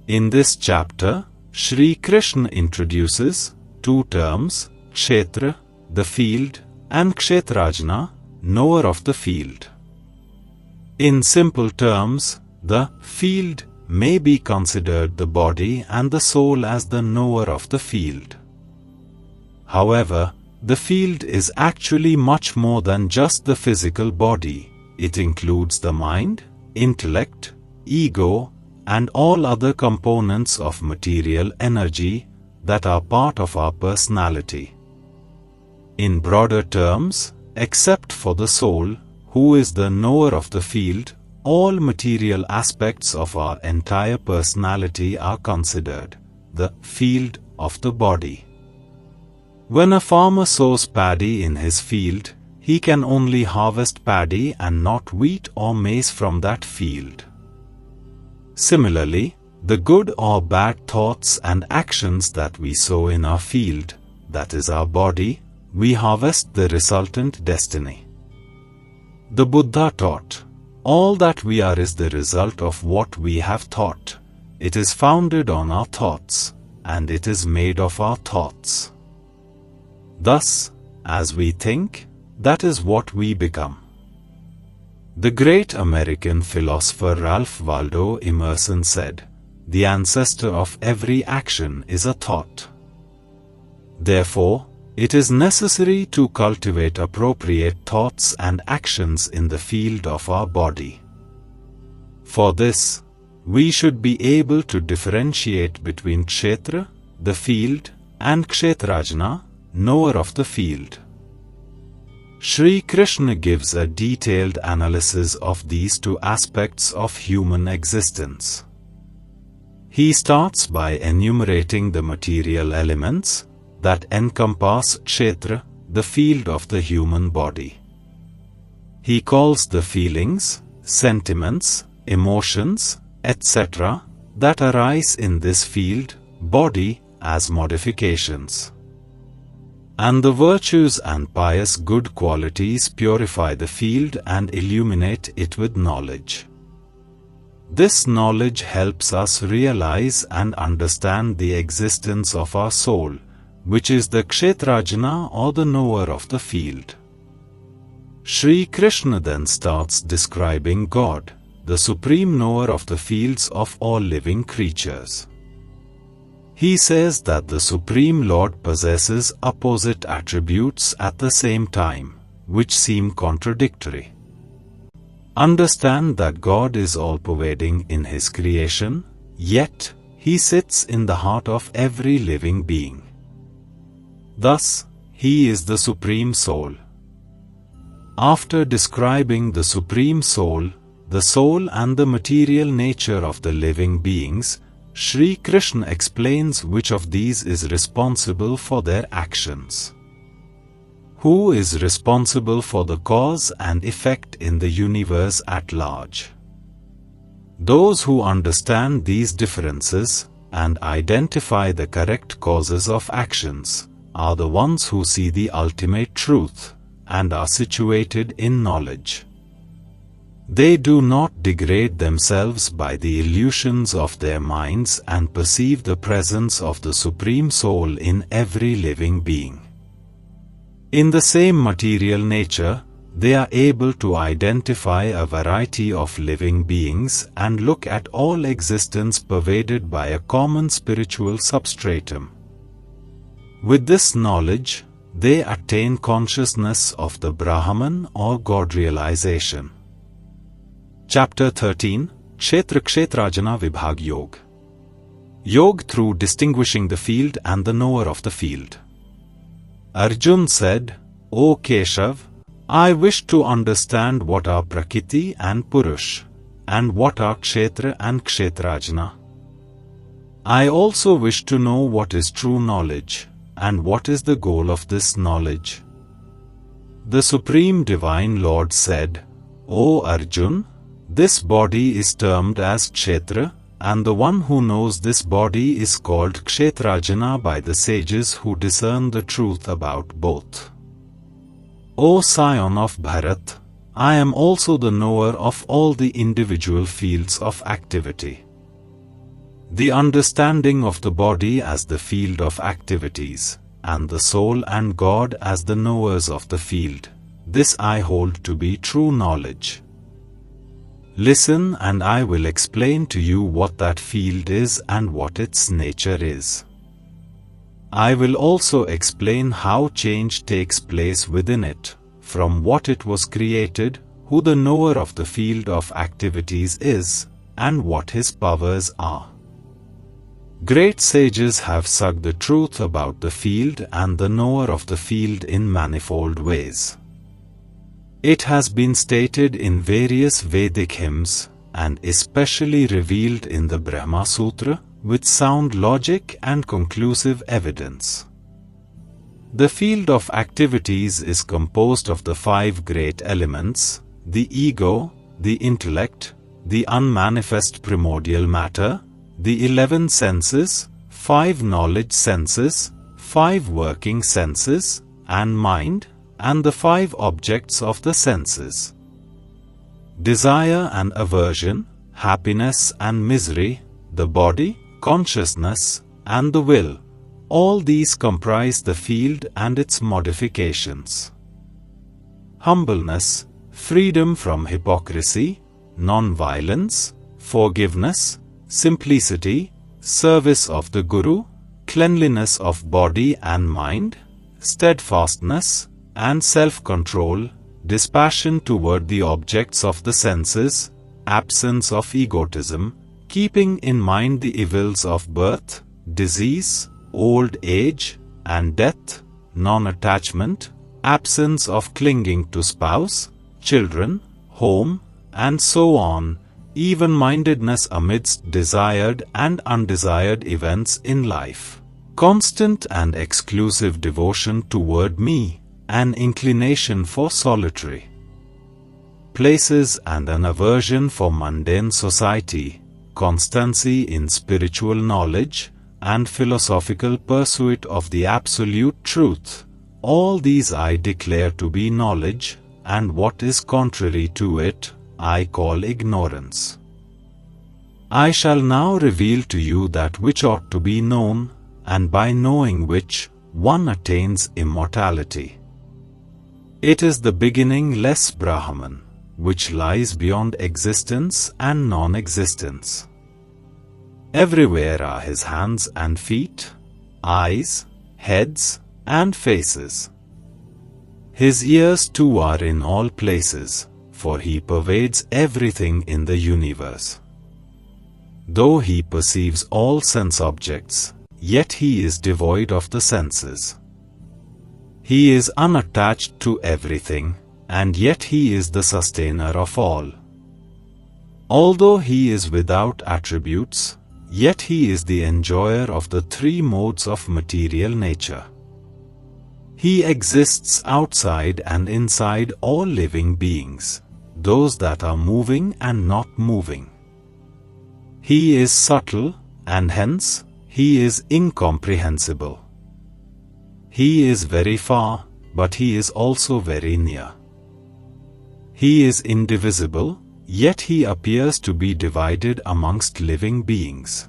In this chapter, Shri Krishna introduces two terms, Kshetra, the field, and Kshetrajna, knower of the field. In simple terms, the field may be considered the body and the soul as the knower of the field. However, the field is actually much more than just the physical body. It includes the mind, intellect, ego, and all other components of material energy that are part of our personality. In broader terms, except for the soul, who is the knower of the field, all material aspects of our entire personality are considered the field of the body. When a farmer sows paddy in his field, he can only harvest paddy and not wheat or maize from that field. Similarly, the good or bad thoughts and actions that we sow in our field, that is our body, we harvest the resultant destiny. The Buddha taught, all that we are is the result of what we have thought. It is founded on our thoughts, and it is made of our thoughts. Thus, as we think, that is what we become. The great American philosopher Ralph Waldo Emerson said, "The ancestor of every action is a thought." Therefore, it is necessary to cultivate appropriate thoughts and actions in the field of our body. For this, we should be able to differentiate between Kshetra, the field, and Kshetrajna, knower of the field. Shri Krishna gives a detailed analysis of these two aspects of human existence. He starts by enumerating the material elements that encompass Kshetra, the field of the human body. He calls the feelings, sentiments, emotions, etc., that arise in this field, body, as modifications. And the virtues and pious good qualities purify the field and illuminate it with knowledge. This knowledge helps us realize and understand the existence of our soul, which is the Kshetrajna or the knower of the field. Shri Krishna then starts describing God, the supreme knower of the fields of all living creatures. He says that the Supreme Lord possesses opposite attributes at the same time, which seem contradictory. Understand that God is all-pervading in His creation, yet He sits in the heart of every living being. Thus, He is the Supreme Soul. After describing the Supreme Soul, the soul and the material nature of the living beings, Shri Krishna explains which of these is responsible for their actions. Who is responsible for the cause and effect in the universe at large? Those who understand these differences and identify the correct causes of actions are the ones who see the ultimate truth and are situated in knowledge. They do not degrade themselves by the illusions of their minds and perceive the presence of the Supreme Soul in every living being. In the same material nature, they are able to identify a variety of living beings and look at all existence pervaded by a common spiritual substratum. With this knowledge, they attain consciousness of the Brahman or God realization. Chapter 13, Kshetra Kshetrajna Vibhag Yog. Yog through distinguishing the field and the knower of the field. Arjun said, O Keshav, I wish to understand what are Prakriti and Purush, and what are Kshetra and Kshetrajna. I also wish to know what is true knowledge, and what is the goal of this knowledge. The Supreme Divine Lord said, O Arjun, this body is termed as Kshetra, and the one who knows this body is called Kshetrajna by the sages who discern the truth about both. O scion of Bharat, I am also the knower of all the individual fields of activity. the understanding of the body as the field of activities, and the soul and God as the knowers of the field, this I hold to be true knowledge. Listen and I will explain to you what that field is and what its nature is. I will also explain how change takes place within it, from what it was created, who the knower of the field of activities is, and what his powers are. Great sages have sung the truth about the field and the knower of the field in manifold ways. It has been stated in various Vedic hymns, and especially revealed in the Brahma Sutra, with sound logic and conclusive evidence. The field of activities is composed of the 5 great elements, the ego, the intellect, the unmanifest primordial matter, the 11 senses, 5 knowledge senses, 5 working senses, and mind, and the 5 objects of the senses. Desire and aversion, happiness and misery, the body, consciousness, and the will, all these comprise the field and its modifications. Humbleness, freedom from hypocrisy, non-violence, forgiveness, simplicity, service of the Guru, cleanliness of body and mind, steadfastness, and self-control, dispassion toward the objects of the senses, absence of egotism, keeping in mind the evils of birth, disease, old age, and death, non-attachment, absence of clinging to spouse, children, home, and so on, even-mindedness amidst desired and undesired events in life, constant and exclusive devotion toward me, an inclination for solitary places and an aversion for mundane society, constancy in spiritual knowledge, and philosophical pursuit of the absolute truth. All these I declare to be knowledge, and what is contrary to it, I call ignorance. I shall now reveal to you that which ought to be known, and by knowing which, one attains immortality. It is the beginningless Brahman, which lies beyond existence and non-existence. Everywhere are his hands and feet, eyes, heads, and faces. His ears too are in all places, for he pervades everything in the universe. Though he perceives all sense objects, yet he is devoid of the senses. He is unattached to everything, and yet he is the sustainer of all. Although he is without attributes, yet he is the enjoyer of the 3 modes of material nature. He exists outside and inside all living beings, those that are moving and not moving. He is subtle, and hence, he is incomprehensible. He is very far, but he is also very near. He is indivisible, yet he appears to be divided amongst living beings.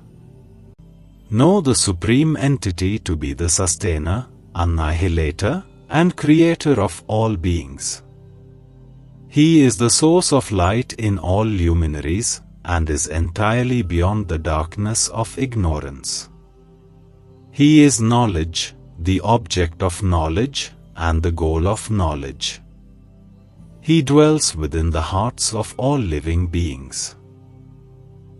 Know the Supreme Entity to be the sustainer, annihilator, and creator of all beings. He is the source of light in all luminaries, and is entirely beyond the darkness of ignorance. He is knowledge, the object of knowledge, and the goal of knowledge. He dwells within the hearts of all living beings.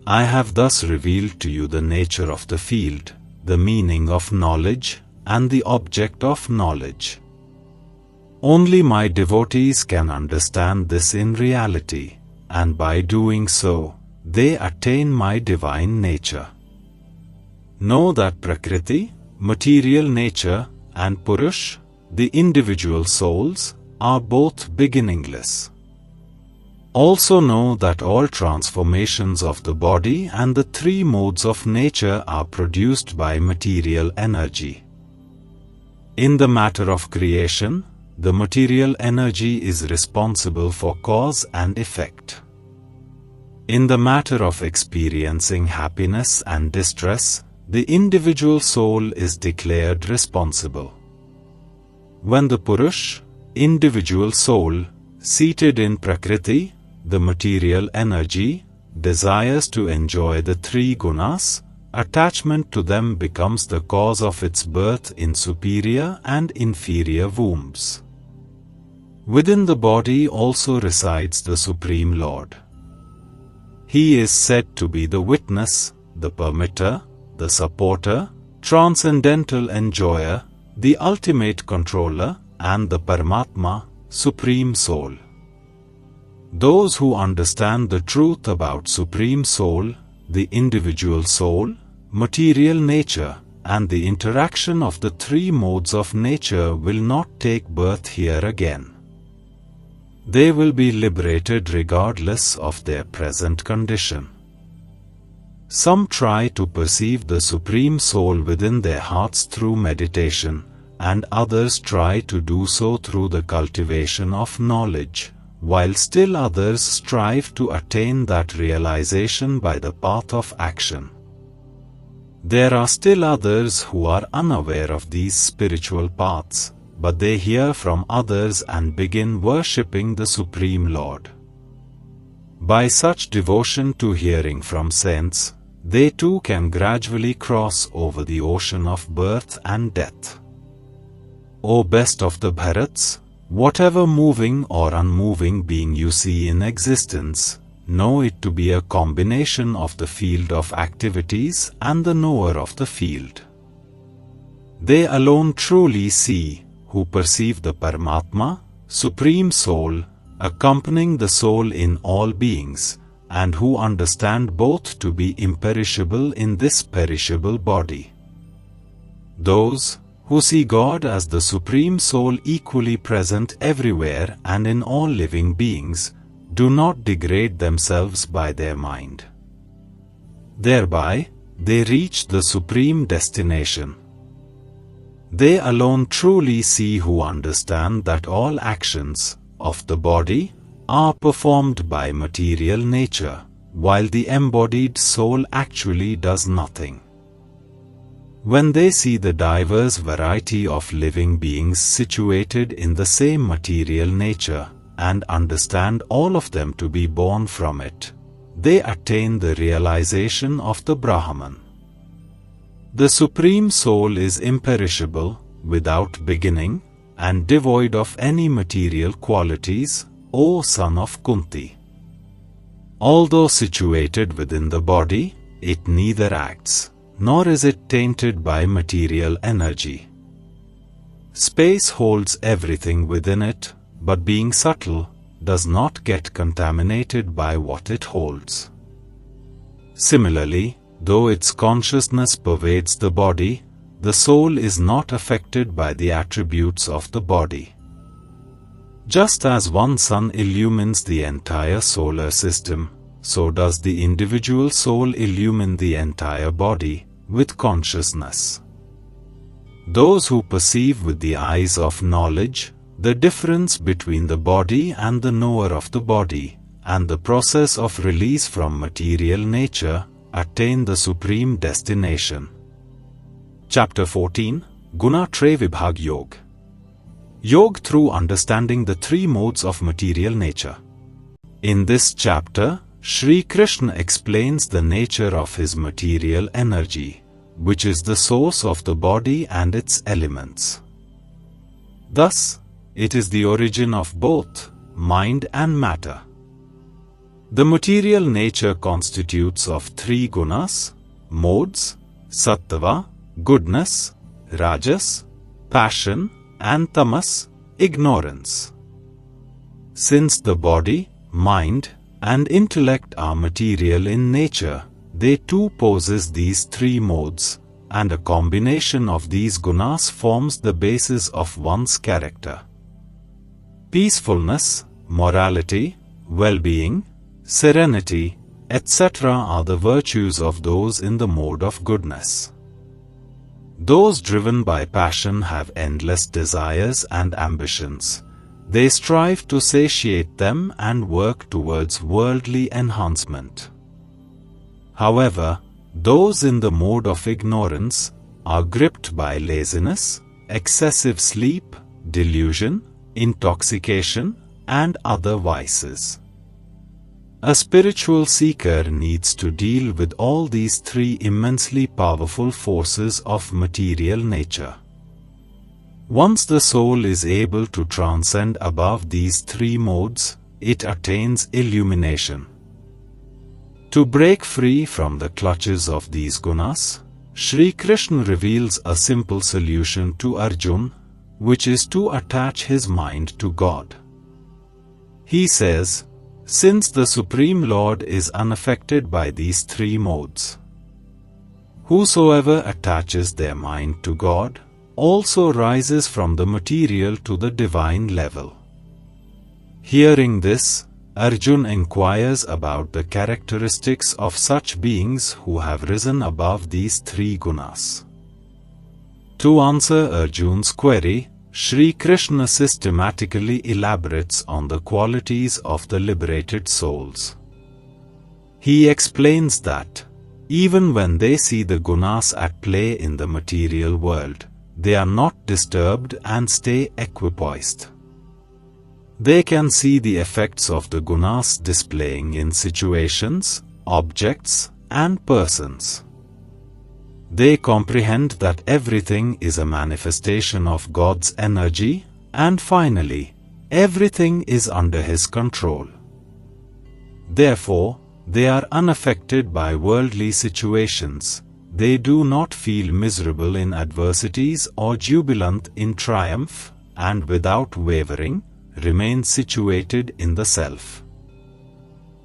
I have thus revealed to you the nature of the field, the meaning of knowledge, and the object of knowledge. Only my devotees can understand this in reality, and by doing so, they attain my divine nature. Know that Prakriti, material nature, and Purush, the individual souls, are both beginningless. Also know that all transformations of the body and the 3 modes of nature are produced by material energy. In the matter of creation, the material energy is responsible for cause and effect. In the matter of experiencing happiness and distress, the individual soul is declared responsible. When the Purush, individual soul, seated in Prakriti, the material energy, desires to enjoy the three gunas, attachment to them becomes the cause of its birth in superior and inferior wombs. Within the body also resides the Supreme Lord. He is said to be the witness, the permitter, the supporter, transcendental enjoyer, the ultimate controller, and the Paramatma, Supreme Soul. Those who understand the truth about Supreme Soul, the individual soul, material nature, and the interaction of the three modes of nature will not take birth here again. They will be liberated regardless of their present condition. Some try to perceive the Supreme Soul within their hearts through meditation, and others try to do so through the cultivation of knowledge, while still others strive to attain that realization by the path of action. There are still others who are unaware of these spiritual paths, but they hear from others and begin worshipping the Supreme Lord. By such devotion to hearing from saints, they too can gradually cross over the ocean of birth and death. O best of the Bharats, whatever moving or unmoving being you see in existence, know it to be a combination of the field of activities and the knower of the field. They alone truly see, who perceive the Paramatma, Supreme Soul, accompanying the soul in all beings, and who understand both to be imperishable in this perishable body. Those who see God as the Supreme Soul equally present everywhere and in all living beings, do not degrade themselves by their mind. Thereby, they reach the supreme destination. They alone truly see who understand that all actions of the body are performed by material nature, while the embodied soul actually does nothing. When they see the diverse variety of living beings situated in the same material nature, and understand all of them to be born from it, they attain the realization of the Brahman. The Supreme Soul is imperishable, without beginning, and devoid of any material qualities, O son of Kunti. Although situated within the body, it neither acts, nor is it tainted by material energy. Space holds everything within it, but being subtle, does not get contaminated by what it holds. Similarly, though its consciousness pervades the body, the soul is not affected by the attributes of the body. Just as one sun illumines the entire solar system, so does the individual soul illumine the entire body with consciousness. Those who perceive with the eyes of knowledge the difference between the body and the knower of the body, and the process of release from material nature, attain the supreme destination. Chapter 14, Guna Trey Vibhag Yog. Yog through understanding the three modes of material nature. In this chapter, Shri Krishna explains the nature of his material energy, which is the source of the body and its elements. Thus, it is the origin of both mind and matter. The material nature constitutes of three gunas, modes, sattva, goodness, rajas, passion, and tamas, ignorance. Since the body, mind, and intellect are material in nature, they too possess these three modes, and a combination of these gunas forms the basis of one's character. Peacefulness, morality, well-being, serenity, etc. are the virtues of those in the mode of goodness. Those driven by passion have endless desires and ambitions, They strive to satiate them and work towards worldly enhancement. However, those in the mode of ignorance are gripped by laziness, excessive sleep, delusion, intoxication, and other vices. A spiritual seeker needs to deal with all these three immensely powerful forces of material nature. Once the soul is able to transcend above these three modes, it attains illumination. To break free from the clutches of these gunas, Sri Krishna reveals a simple solution to Arjuna, which is to attach his mind to God. He says, since the Supreme Lord is unaffected by these three modes, whosoever attaches their mind to God also rises from the material to the divine level. Hearing this, Arjuna inquires about the characteristics of such beings who have risen above these three gunas. To answer Arjuna's query, Sri Krishna systematically elaborates on the qualities of the liberated souls. He explains that, even when they see the gunas at play in the material world, they are not disturbed and stay equipoised. They can see the effects of the gunas displaying in situations, objects, and persons. They comprehend that everything is a manifestation of God's energy, and finally, everything is under His control. Therefore, they are unaffected by worldly situations. They do not feel miserable in adversities or jubilant in triumph, and without wavering, remain situated in the self.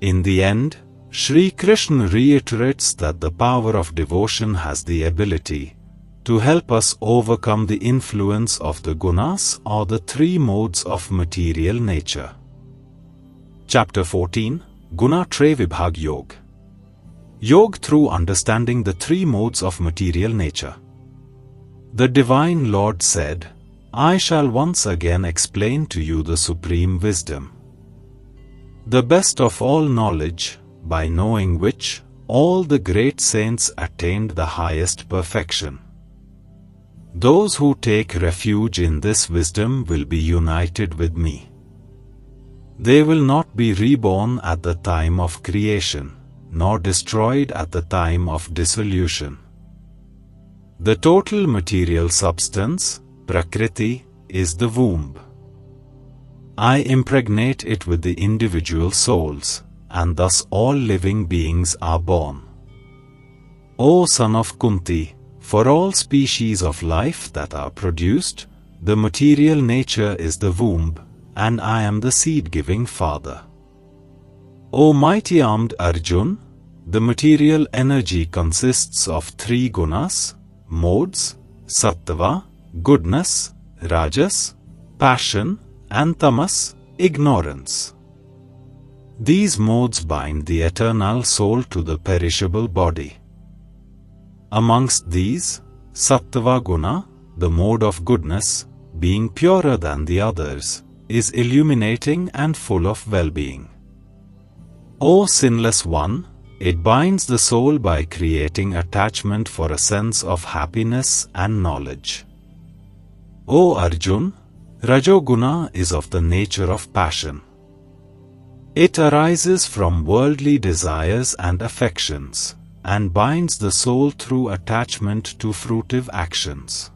In the end, Sri Krishna reiterates that the power of devotion has the ability to help us overcome the influence of the gunas or the three modes of material nature. Chapter 14, Guna Trey Vibhag Yog. Yog through understanding the three modes of material nature. The Divine Lord said, I shall once again explain to you the supreme wisdom, the best of all knowledge, by knowing which all the great saints attained the highest perfection. Those who take refuge in this wisdom will be united with me. They will not be reborn at the time of creation, nor destroyed at the time of dissolution. The total material substance, Prakriti, is the womb. I impregnate it with the individual souls, and thus all living beings are born. O son of Kunti, for all species of life that are produced, the material nature is the womb, and I am the seed-giving father. O mighty-armed Arjun, the material energy consists of three gunas, modes, sattva, goodness, rajas, passion, and tamas, ignorance. These modes bind the eternal soul to the perishable body. Amongst these, sattva guna, the mode of goodness, being purer than the others, is illuminating and full of well-being. O sinless one, it binds the soul by creating attachment for a sense of happiness and knowledge. O Arjun, Rajoguna is of the nature of passion. It arises from worldly desires and affections, and binds the soul through attachment to fruitive actions.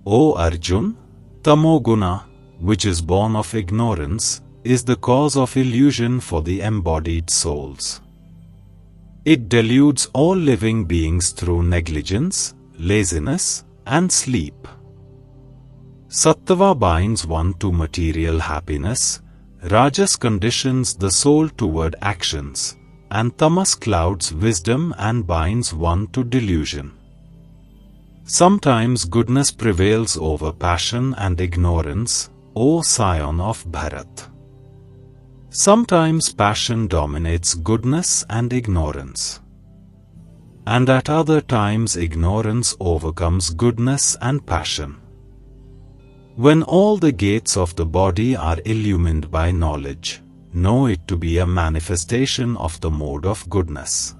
O Arjun, Tamoguna, which is born of ignorance, is the cause of illusion for the embodied souls. It deludes all living beings through negligence, laziness, and sleep. Sattva binds one to material happiness, Rajas conditions the soul toward actions, and Tamas clouds wisdom and binds one to delusion. Sometimes goodness prevails over passion and ignorance, O scion of Bharat. Sometimes passion dominates goodness and ignorance. And at other times ignorance overcomes goodness and passion. When all the gates of the body are illumined by knowledge, know it to be a manifestation of the mode of goodness.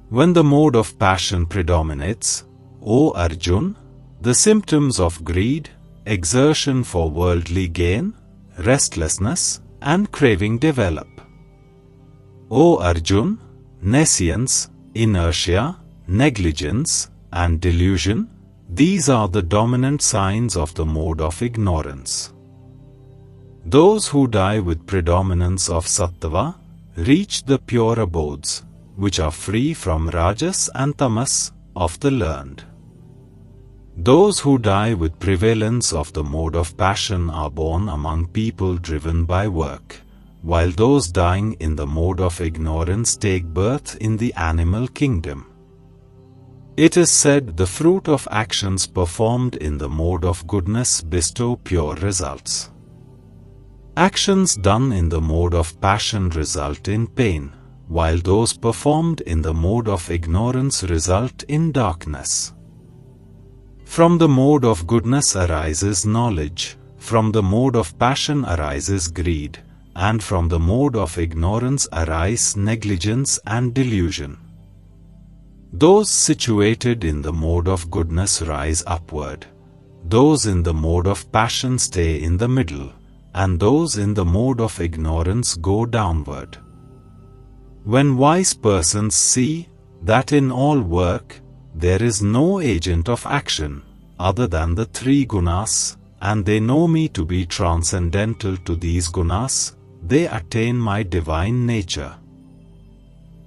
When the mode of passion predominates, O Arjun, the symptoms of greed, exertion for worldly gain, restlessness, and craving develop. O Arjun, nescience, inertia, negligence, and delusion, these are the dominant signs of the mode of ignorance. Those who die with predominance of sattva reach the pure abodes, which are free from rajas and tamas, of the learned. Those who die with prevalence of the mode of passion are born among people driven by work, while those dying in the mode of ignorance take birth in the animal kingdom. It is said the fruit of actions performed in the mode of goodness bestow pure results. Actions done in the mode of passion result in pain, while those performed in the mode of ignorance result in darkness. From the mode of goodness arises knowledge, from the mode of passion arises greed, and from the mode of ignorance arise negligence and delusion. Those situated in the mode of goodness rise upward, those in the mode of passion stay in the middle, and those in the mode of ignorance go downward. When wise persons see that in all work there is no agent of action other than the three gunas, and they know me to be transcendental to these gunas, they attain my divine nature.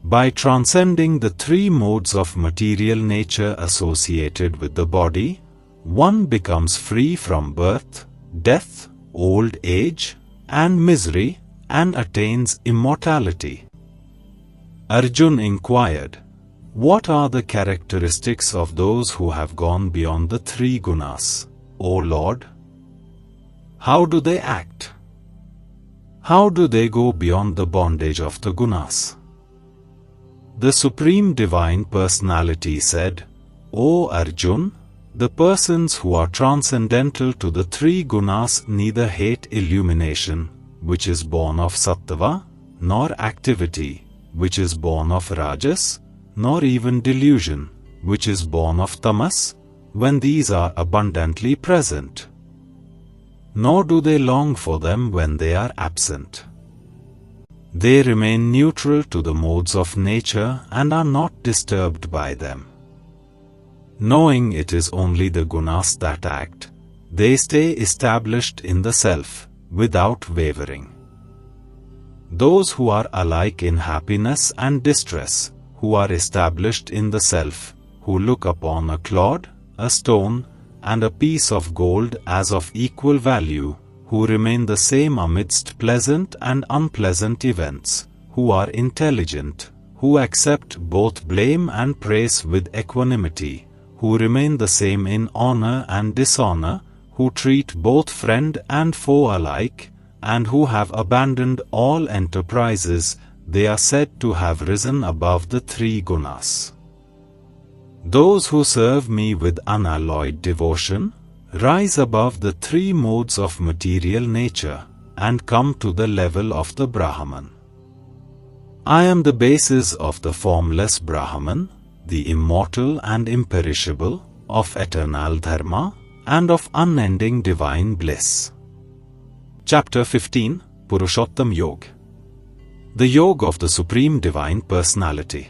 By transcending the three modes of material nature associated with the body, one becomes free from birth, death, old age, and misery, and attains immortality. Arjun inquired, "What are the characteristics of those who have gone beyond the three gunas, O Lord? How do they act? How do they go beyond the bondage of the gunas?" The Supreme Divine Personality said, "O Arjun, the persons who are transcendental to the three gunas neither hate illumination, which is born of sattva, nor activity, which is born of rajas, nor even delusion, which is born of tamas, when these are abundantly present. Nor do they long for them when they are absent. They remain neutral to the modes of nature and are not disturbed by them. Knowing it is only the gunas that act, they stay established in the self, without wavering. Those who are alike in happiness and distress, who are established in the self, who look upon a clod, a stone, and a piece of gold as of equal value, who remain the same amidst pleasant and unpleasant events, who are intelligent, who accept both blame and praise with equanimity, who remain the same in honor and dishonor, who treat both friend and foe alike, and who have abandoned all enterprises, they are said to have risen above the three gunas. Those who serve me with unalloyed devotion rise above the three modes of material nature and come to the level of the Brahman. I am the basis of the formless Brahman, the immortal and imperishable, of eternal dharma, and of unending divine bliss. Chapter 15, Purushottam Yog. The Yoga of the Supreme Divine Personality.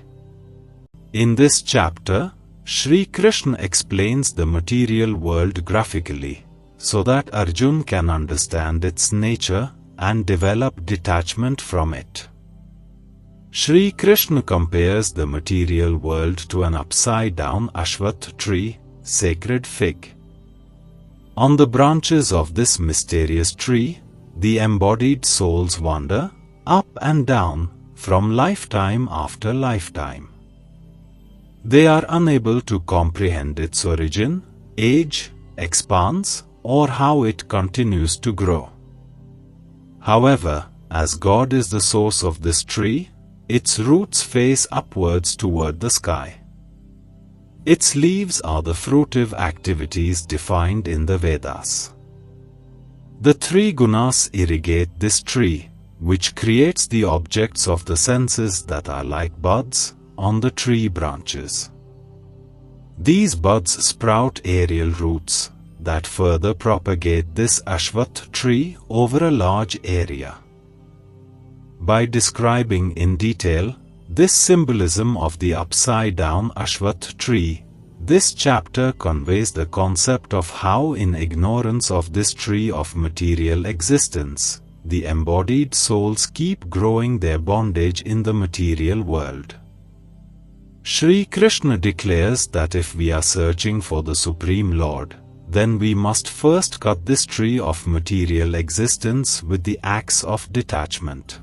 In this chapter, Shri Krishna explains the material world graphically, so that Arjun can understand its nature and develop detachment from it. Shri Krishna compares the material world to an upside-down Ashwath tree, sacred fig. On the branches of this mysterious tree, the embodied souls wander, up and down, from lifetime after lifetime. They are unable to comprehend its origin, age, expanse, or how it continues to grow. However, as God is the source of this tree, its roots face upwards toward the sky. Its leaves are the fruitive activities defined in the Vedas. The three gunas irrigate this tree, which creates the objects of the senses that are like buds on the tree branches. These buds sprout aerial roots that further propagate this Ashwath tree over a large area. By describing in detail this symbolism of the upside-down Ashwath tree, this chapter conveys the concept of how, in ignorance of this tree of material existence, the embodied souls keep growing their bondage in the material world. Sri Krishna declares that if we are searching for the Supreme Lord, then we must first cut this tree of material existence with the axe of detachment.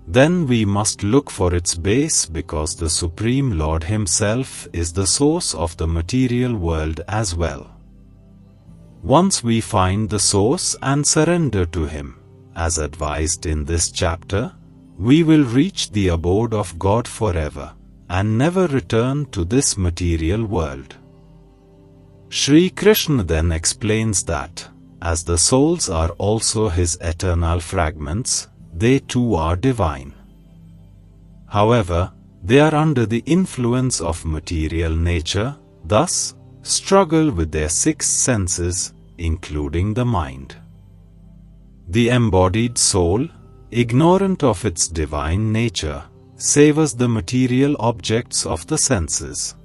Then we must look for its base, because the Supreme Lord Himself is the source of the material world as well. Once we find the source and surrender to Him, as advised in this chapter, we will reach the abode of God forever, and never return to this material world. Sri Krishna then explains that, as the souls are also His eternal fragments, they too are divine. However, they are under the influence of material nature, thus struggle with their six senses, including the mind. The embodied soul, ignorant of its divine nature, savors the material objects of the senses.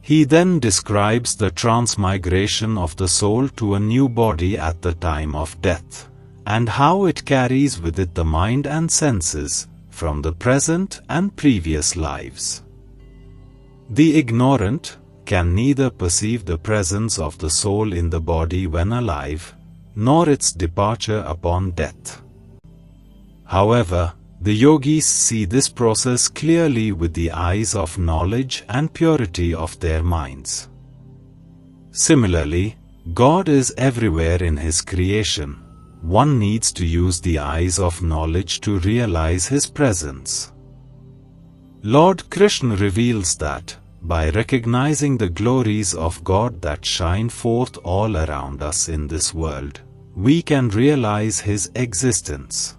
He then describes the transmigration of the soul to a new body at the time of death, and how it carries with it the mind and senses from the present and previous lives. The ignorant can neither perceive the presence of the soul in the body when alive, nor its departure upon death. However, the yogis see this process clearly with the eyes of knowledge and purity of their minds. Similarly, God is everywhere in His creation. One needs to use the eyes of knowledge to realize His presence. Lord Krishna reveals that, by recognizing the glories of God that shine forth all around us in this world, we can realize His existence.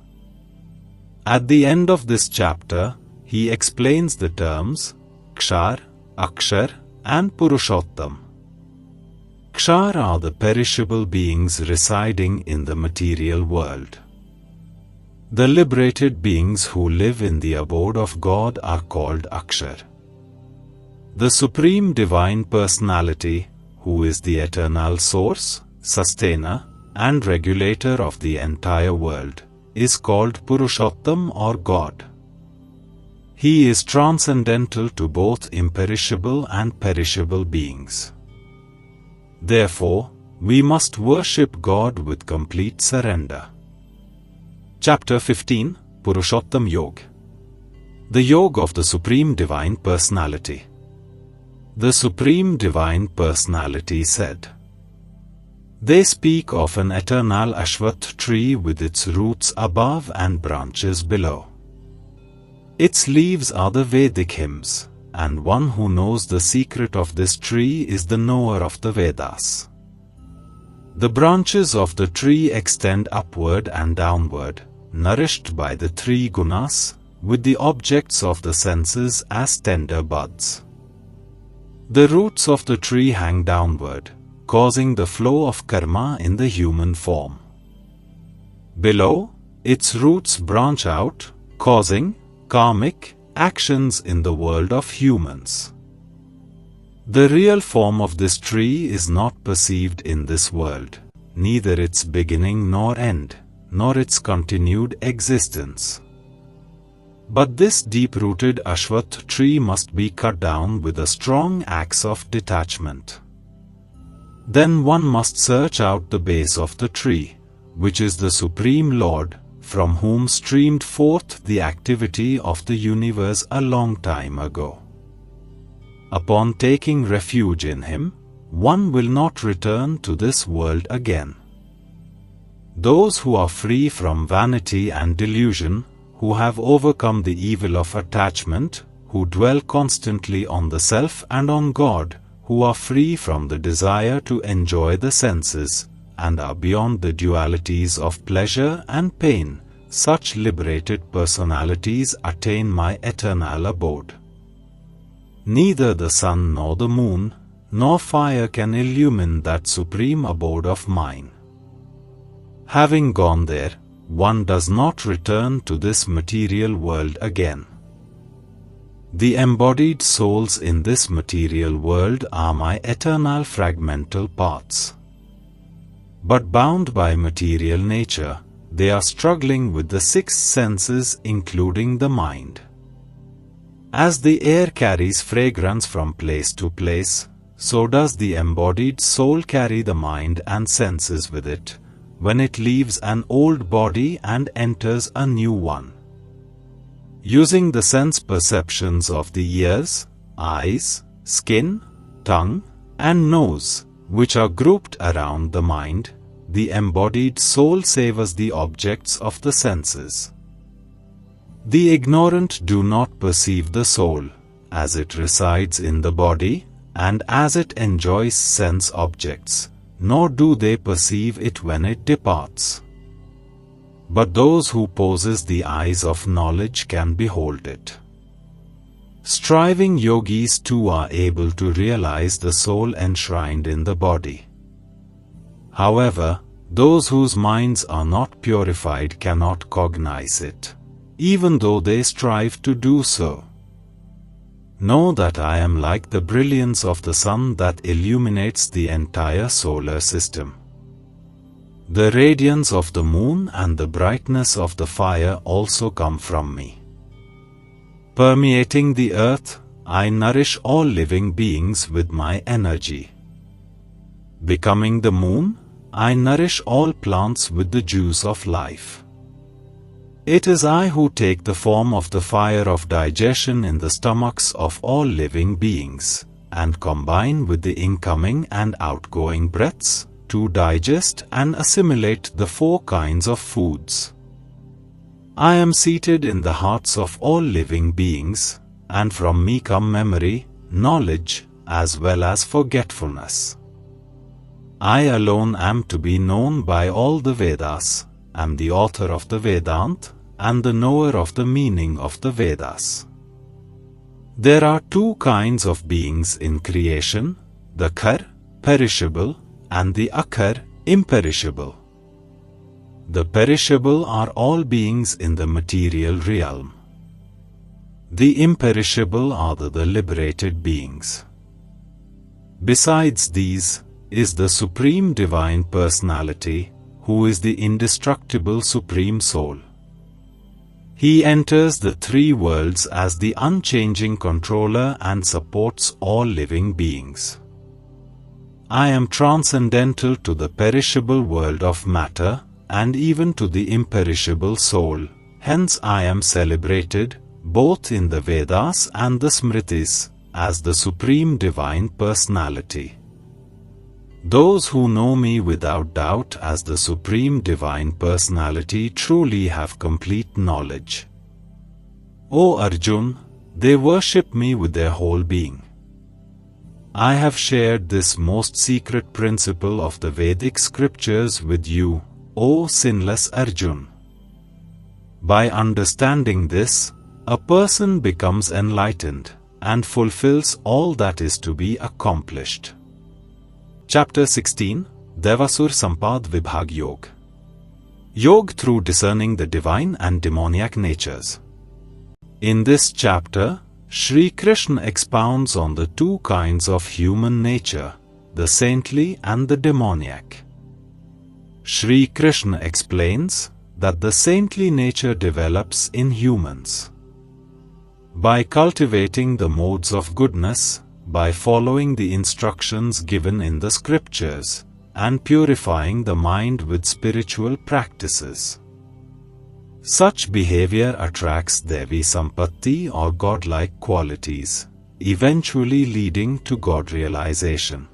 At the end of this chapter, he explains the terms Kshar, Akshar, and Purushottam. Kshar are the perishable beings residing in the material world. The liberated beings who live in the abode of God are called Akshar. The Supreme Divine Personality, who is the eternal source, sustainer, and regulator of the entire world, is called Purushottam or God. He is transcendental to both imperishable and perishable beings. Therefore, we must worship God with complete surrender. Chapter 15, Purushottam Yog. The Yoga of the Supreme Divine Personality. The Supreme Divine Personality said, "They speak of an eternal Ashwath tree with its roots above and branches below. Its leaves are the Vedic hymns, and one who knows the secret of this tree is the knower of the Vedas. The branches of the tree extend upward and downward, nourished by the three gunas, with the objects of the senses as tender buds. The roots of the tree hang downward, causing the flow of karma in the human form. Below, its roots branch out, causing karmic actions in the world of humans. The real form of this tree is not perceived in this world, neither its beginning nor end, nor its continued existence. But this deep-rooted Ashwath tree must be cut down with a strong axe of detachment. Then one must search out the base of the tree, which is the Supreme Lord, from whom streamed forth the activity of the universe a long time ago. Upon taking refuge in Him, one will not return to this world again. Those who are free from vanity and delusion, who have overcome the evil of attachment, who dwell constantly on the self and on God, who are free from the desire to enjoy the senses, and are beyond the dualities of pleasure and pain, such liberated personalities attain my eternal abode. Neither the sun nor the moon, nor fire can illumine that supreme abode of mine. Having gone there, one does not return to this material world again. The embodied souls in this material world are my eternal fragmental parts. But bound by material nature, they are struggling with the six senses including the mind. As the air carries fragrance from place to place, so does the embodied soul carry the mind and senses with it, when it leaves an old body and enters a new one. Using the sense perceptions of the ears, eyes, skin, tongue, and nose, which are grouped around the mind, the embodied soul savors the objects of the senses. The ignorant do not perceive the soul, as it resides in the body, and as it enjoys sense objects, nor do they perceive it when it departs. But those who possess the eyes of knowledge can behold it. Striving yogis too are able to realize the soul enshrined in the body. However, those whose minds are not purified cannot cognize it, even though they strive to do so. Know that I am like the brilliance of the sun that illuminates the entire solar system. The radiance of the moon and the brightness of the fire also come from me. Permeating the earth, I nourish all living beings with my energy. Becoming the moon, I nourish all plants with the juice of life. It is I who take the form of the fire of digestion in the stomachs of all living beings, and combine with the incoming and outgoing breaths, to digest and assimilate the four kinds of foods. I am seated in the hearts of all living beings, and from me come memory, knowledge, as well as forgetfulness. I alone am to be known by all the Vedas, am the author of the Vedant, and the knower of the meaning of the Vedas. There are two kinds of beings in creation, the Khar, perishable, and the Akhar, imperishable. The perishable are all beings in the material realm. The imperishable are the liberated beings. Besides these, is the Supreme Divine Personality, who is the indestructible Supreme Soul. He enters the three worlds as the unchanging controller and supports all living beings. I am transcendental to the perishable world of matter, and even to the imperishable soul, hence I am celebrated, both in the Vedas and the Smritis, as the Supreme Divine Personality. Those who know me without doubt as the Supreme Divine Personality truly have complete knowledge. O Arjun, they worship me with their whole being. I have shared this most secret principle of the Vedic scriptures with you, O sinless Arjun. By understanding this, a person becomes enlightened, and fulfills all that is to be accomplished. Chapter 16, Devasur Sampad Vibhag Yog. Yog through discerning the divine and demoniac natures. In this chapter, Shri Krishna expounds on the two kinds of human nature, the saintly and the demoniac. Shri Krishna explains that the saintly nature develops in humans. By cultivating the modes of goodness, by following the instructions given in the scriptures, and purifying the mind with spiritual practices. Such behavior attracts Devi Sampatti or godlike qualities, eventually leading to God realization.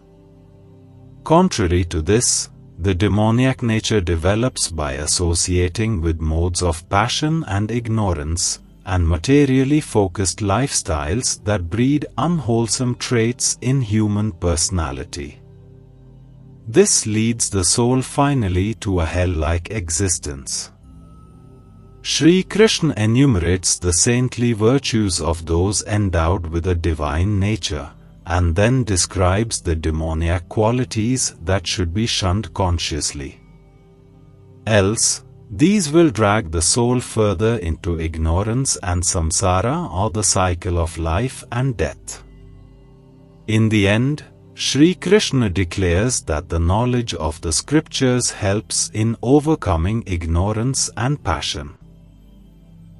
Contrary to this, the demoniac nature develops by associating with modes of passion and ignorance, and materially focused lifestyles that breed unwholesome traits in human personality. This leads the soul finally to a hell-like existence. Sri Krishna enumerates the saintly virtues of those endowed with a divine nature, and then describes the demoniac qualities that should be shunned consciously. Else, these will drag the soul further into ignorance and samsara, or the cycle of life and death. In the end, Sri Krishna declares that the knowledge of the scriptures helps in overcoming ignorance and passion.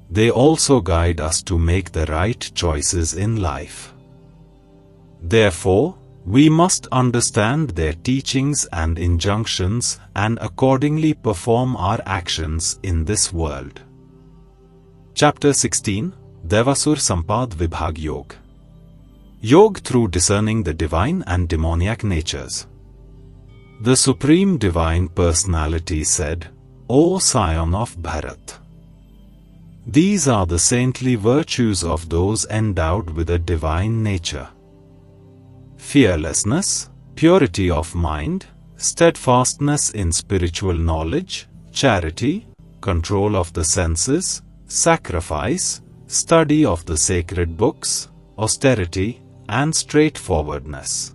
They also guide us to make the right choices in life. Therefore, we must understand their teachings and injunctions and accordingly perform our actions in this world. Chapter 16, Devasur Sampad Vibhag Yog. Yog through discerning the divine and demoniac natures. The Supreme Divine Personality said, O Scion of Bharat! These are the saintly virtues of those endowed with a divine nature: fearlessness, purity of mind, steadfastness in spiritual knowledge, charity, control of the senses, sacrifice, study of the sacred books, austerity, and straightforwardness.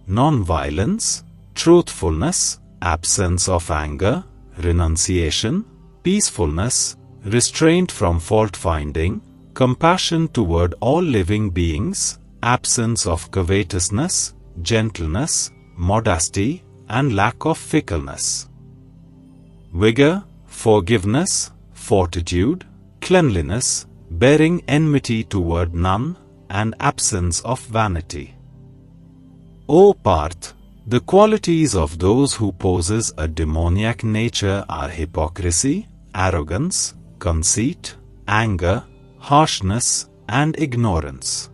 Non-violence, truthfulness, absence of anger, renunciation, peacefulness, restraint from fault-finding, compassion toward all living beings, absence of covetousness, gentleness, modesty, and lack of fickleness. Vigor, forgiveness, fortitude, cleanliness, bearing enmity toward none, and absence of vanity. O Parth, the qualities of those who possess a demoniac nature are hypocrisy, arrogance, conceit, anger, harshness, and ignorance.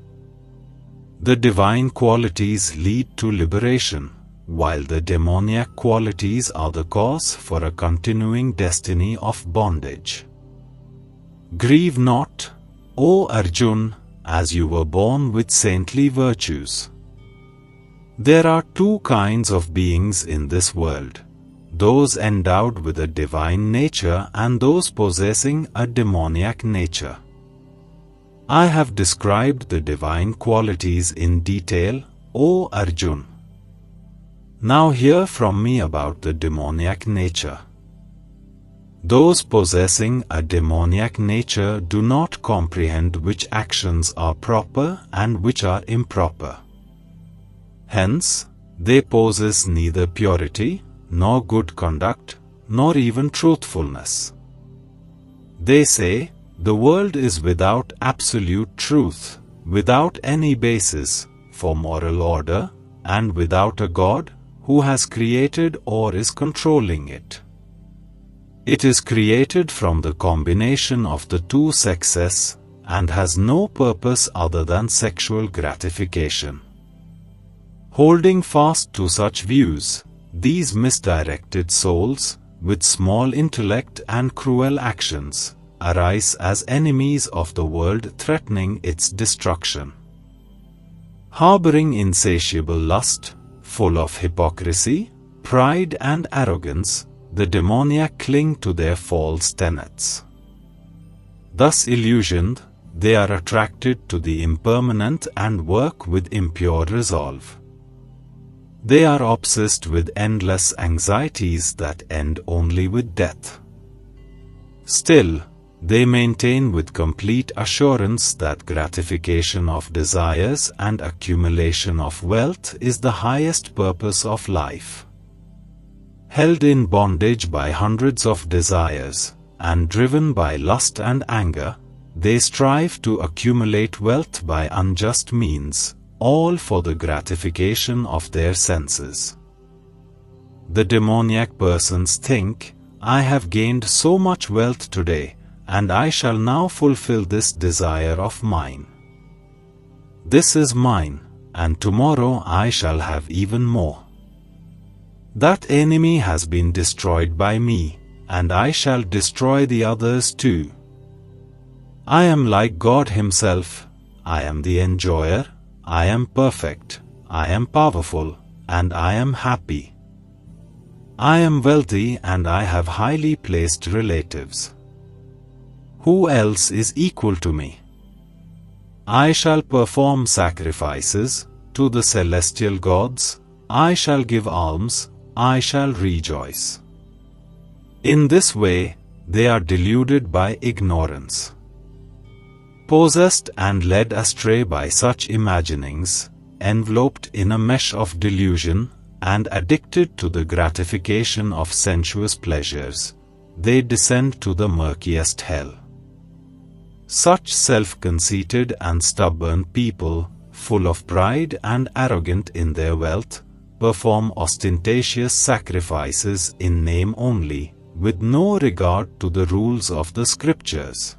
The divine qualities lead to liberation, while the demoniac qualities are the cause for a continuing destiny of bondage. Grieve not, O Arjun, as you were born with saintly virtues. There are two kinds of beings in this world: those endowed with a divine nature and those possessing a demoniac nature. I have described the divine qualities in detail, O Arjun. Now hear from me about the demoniac nature. Those possessing a demoniac nature do not comprehend which actions are proper and which are improper. Hence, they possess neither purity, nor good conduct, nor even truthfulness. They say, the world is without absolute truth, without any basis for moral order, and without a God who has created or is controlling it. It is created from the combination of the two sexes and has no purpose other than sexual gratification. Holding fast to such views, these misdirected souls, with small intellect and cruel actions, arise as enemies of the world, threatening its destruction. Harboring insatiable lust, full of hypocrisy, pride and arrogance, the demoniac cling to their false tenets. Thus illusioned, they are attracted to the impermanent and work with impure resolve. They are obsessed with endless anxieties that end only with death. Still, they maintain with complete assurance that gratification of desires and accumulation of wealth is the highest purpose of life. Held in bondage by hundreds of desires, and driven by lust and anger, they strive to accumulate wealth by unjust means, all for the gratification of their senses. The demoniac persons think, I have gained so much wealth today, and I shall now fulfill this desire of mine. This is mine, and tomorrow I shall have even more. That enemy has been destroyed by me, and I shall destroy the others too. I am like God Himself, I am the enjoyer, I am perfect, I am powerful, and I am happy. I am wealthy and I have highly placed relatives. Who else is equal to me? I shall perform sacrifices to the celestial gods, I shall give alms, I shall rejoice. In this way, they are deluded by ignorance. Possessed and led astray by such imaginings, enveloped in a mesh of delusion, and addicted to the gratification of sensuous pleasures, they descend to the murkiest hell. Such self-conceited and stubborn people, full of pride and arrogant in their wealth, perform ostentatious sacrifices in name only, with no regard to the rules of the scriptures.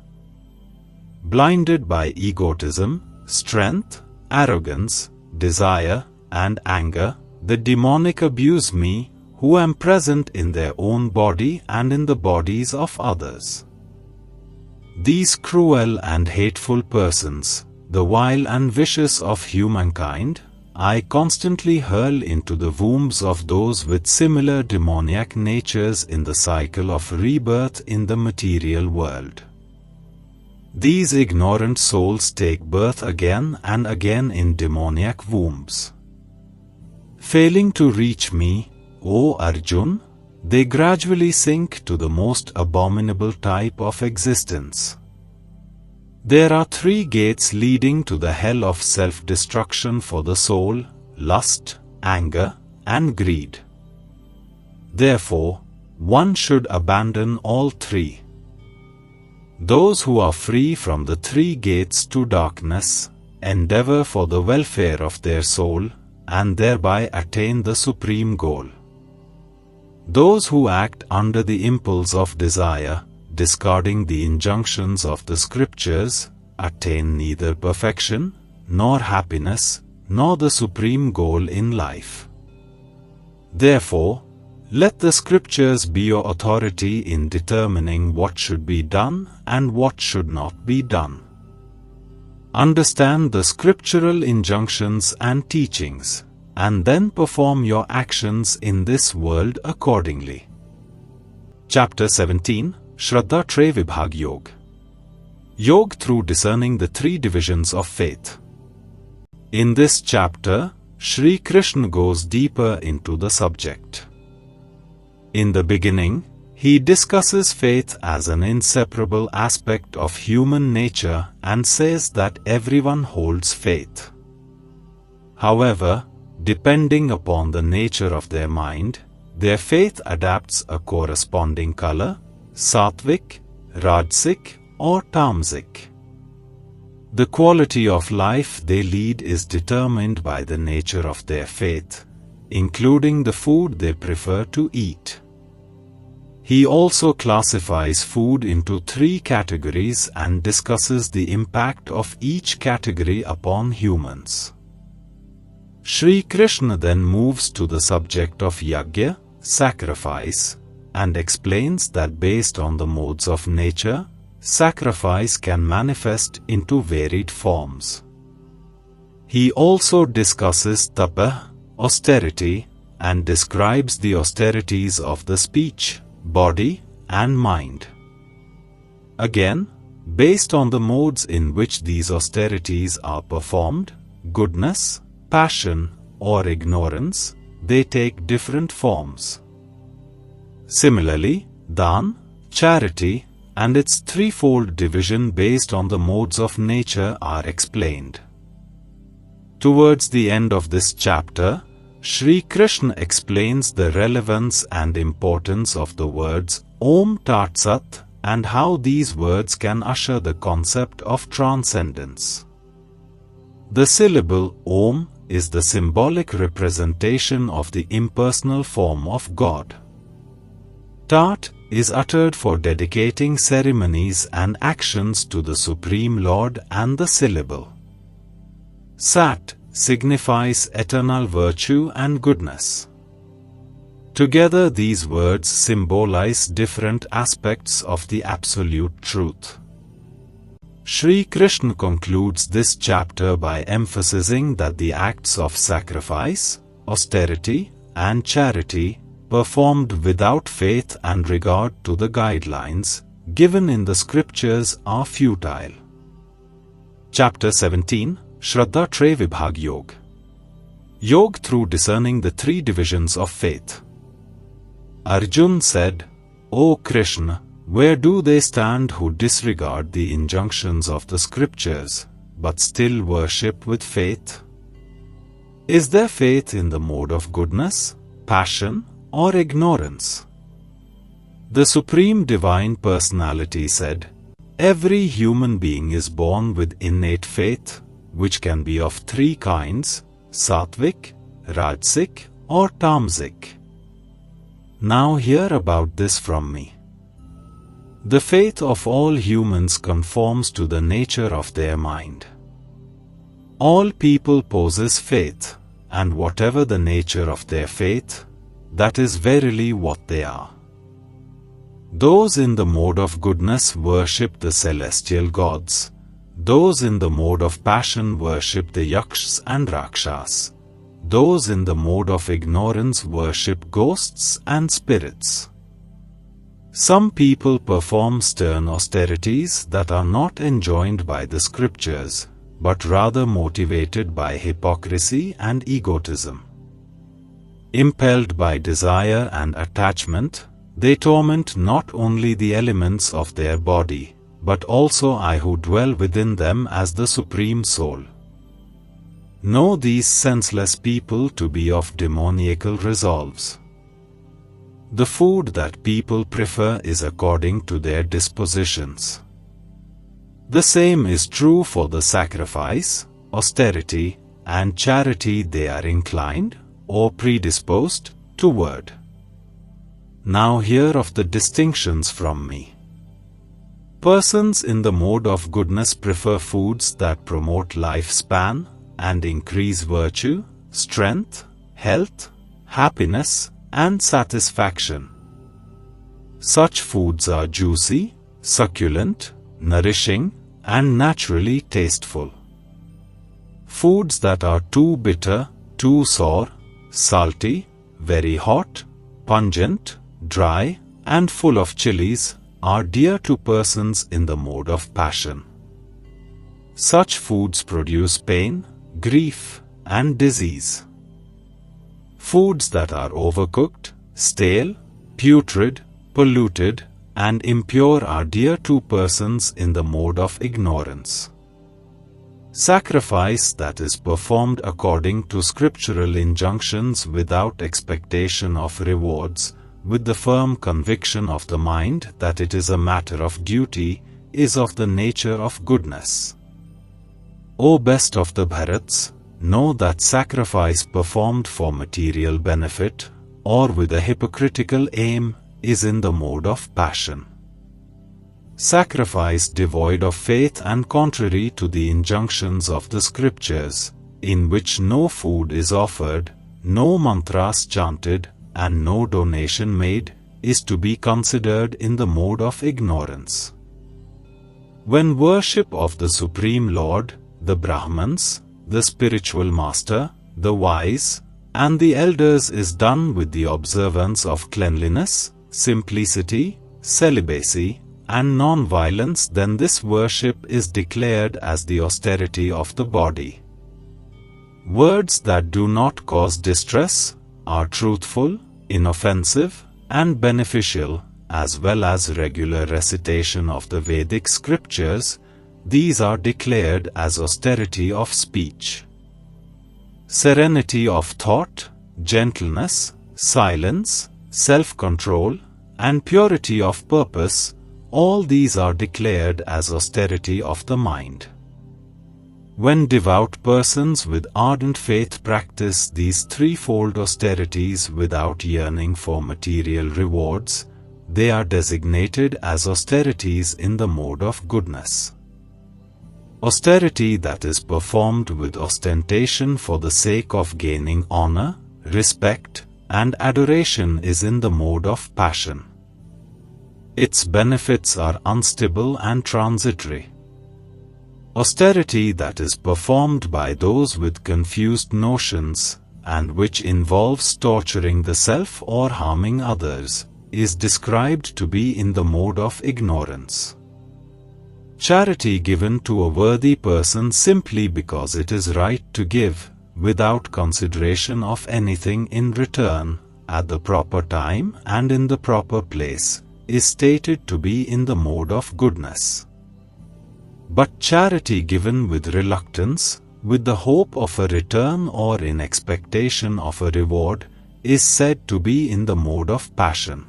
Blinded by egotism, strength, arrogance, desire, and anger, the demonic abuse me, who am present in their own body and in the bodies of others. These cruel and hateful persons, the vile and vicious of humankind, I constantly hurl into the wombs of those with similar demoniac natures in the cycle of rebirth in the material world. These ignorant souls take birth again and again in demoniac wombs. Failing to reach me, O Arjun, they gradually sink to the most abominable type of existence. There are 3 gates leading to the hell of self-destruction for the soul: lust, anger, and greed. Therefore, one should abandon all 3. Those who are free from the 3 gates to darkness, endeavor for the welfare of their soul, and thereby attain the supreme goal. Those who act under the impulse of desire, discarding the injunctions of the scriptures, attain neither perfection, nor happiness, nor the supreme goal in life. Therefore, let the scriptures be your authority in determining what should be done and what should not be done. Understand the scriptural injunctions and teachings, and then perform your actions in this world accordingly. Chapter 17, Shraddha Trey Vibhag Yog. Yog through discerning the 3 divisions of faith. In this chapter, Shri Krishna goes deeper into the subject. In the beginning, he discusses faith as an inseparable aspect of human nature and says that everyone holds faith. However, depending upon the nature of their mind, their faith adapts a corresponding color: sattvic, rajasic, or tamasic. The quality of life they lead is determined by the nature of their faith, including the food they prefer to eat. He also classifies food into 3 categories and discusses the impact of each category upon humans. Shri Krishna then moves to the subject of yajna, sacrifice, and explains that based on the modes of nature, sacrifice can manifest into varied forms. He also discusses tapa, austerity, and describes the austerities of the speech, body, and mind. Again, based on the modes in which these austerities are performed, goodness, passion, or ignorance, they take different forms. Similarly, dan, charity, and its 3-fold division based on the modes of nature are explained. Towards the end of this chapter, Shri Krishna explains the relevance and importance of the words Om Tat Sat and how these words can usher the concept of transcendence. The syllable Om is the symbolic representation of the impersonal form of God. Tat is uttered for dedicating ceremonies and actions to the Supreme Lord, and the syllable Sat signifies eternal virtue and goodness. Together these words symbolize different aspects of the absolute truth. Shri Krishna concludes this chapter by emphasizing that the acts of sacrifice, austerity, and charity, performed without faith and regard to the guidelines given in the scriptures, are futile. Chapter 17, Shraddha Tre Vibhag Yog. Yog through discerning the three divisions of faith. Arjun said, O Krishna, where do they stand who disregard the injunctions of the scriptures, but still worship with faith? Is their faith in the mode of goodness, passion, or ignorance? The Supreme Divine Personality said, every human being is born with innate faith, which can be of three kinds, Sattvic, Rajasic, or Tamasic. Now hear about this from me. The faith of all humans conforms to the nature of their mind. All people possess faith, and whatever the nature of their faith, that is verily what they are. Those in the mode of goodness worship the celestial gods. Those in the mode of passion worship the yakshas and rakshas. Those in the mode of ignorance worship ghosts and spirits. Some people perform stern austerities that are not enjoined by the scriptures, but rather motivated by hypocrisy and egotism. Impelled by desire and attachment, they torment not only the elements of their body, but also I who dwell within them as the Supreme Soul. Know these senseless people to be of demoniacal resolves. The food that people prefer is according to their dispositions. The same is true for the sacrifice, austerity, and charity they are inclined or predisposed toward. Now hear of the distinctions from me. Persons in the mode of goodness prefer foods that promote lifespan and increase virtue, strength, health, happiness, and satisfaction. Such foods are juicy, succulent, nourishing, and naturally tasteful. Foods that are too bitter, too sour, salty, very hot, pungent, dry, and full of chilies are dear to persons in the mode of passion. Such foods produce pain, grief, and disease. Foods that are overcooked, stale, putrid, polluted, and impure are dear to persons in the mode of ignorance. Sacrifice that is performed according to scriptural injunctions without expectation of rewards, with the firm conviction of the mind that it is a matter of duty, is of the nature of goodness. O best of the Bharats, know that sacrifice performed for material benefit, or with a hypocritical aim, is in the mode of passion. Sacrifice devoid of faith and contrary to the injunctions of the scriptures, in which no food is offered, no mantras chanted, and no donation made, is to be considered in the mode of ignorance. When worship of the Supreme Lord, the Brahmans, the spiritual master, the wise, and the elders is done with the observance of cleanliness, simplicity, celibacy, and non-violence, then this worship is declared as the austerity of the body. Words that do not cause distress are truthful, inoffensive, and beneficial, as well as regular recitation of the Vedic scriptures. These are declared as austerity of speech. Serenity of thought, gentleness, silence, self-control, and purity of purpose, all these are declared as austerity of the mind. When devout persons with ardent faith practice these threefold austerities without yearning for material rewards, they are designated as austerities in the mode of goodness. Austerity that is performed with ostentation for the sake of gaining honor, respect, and adoration is in the mode of passion. Its benefits are unstable and transitory. Austerity that is performed by those with confused notions, and which involves torturing the self or harming others, is described to be in the mode of ignorance. Charity given to a worthy person simply because it is right to give, without consideration of anything in return, at the proper time and in the proper place, is stated to be in the mode of goodness. But charity given with reluctance, with the hope of a return or in expectation of a reward, is said to be in the mode of passion.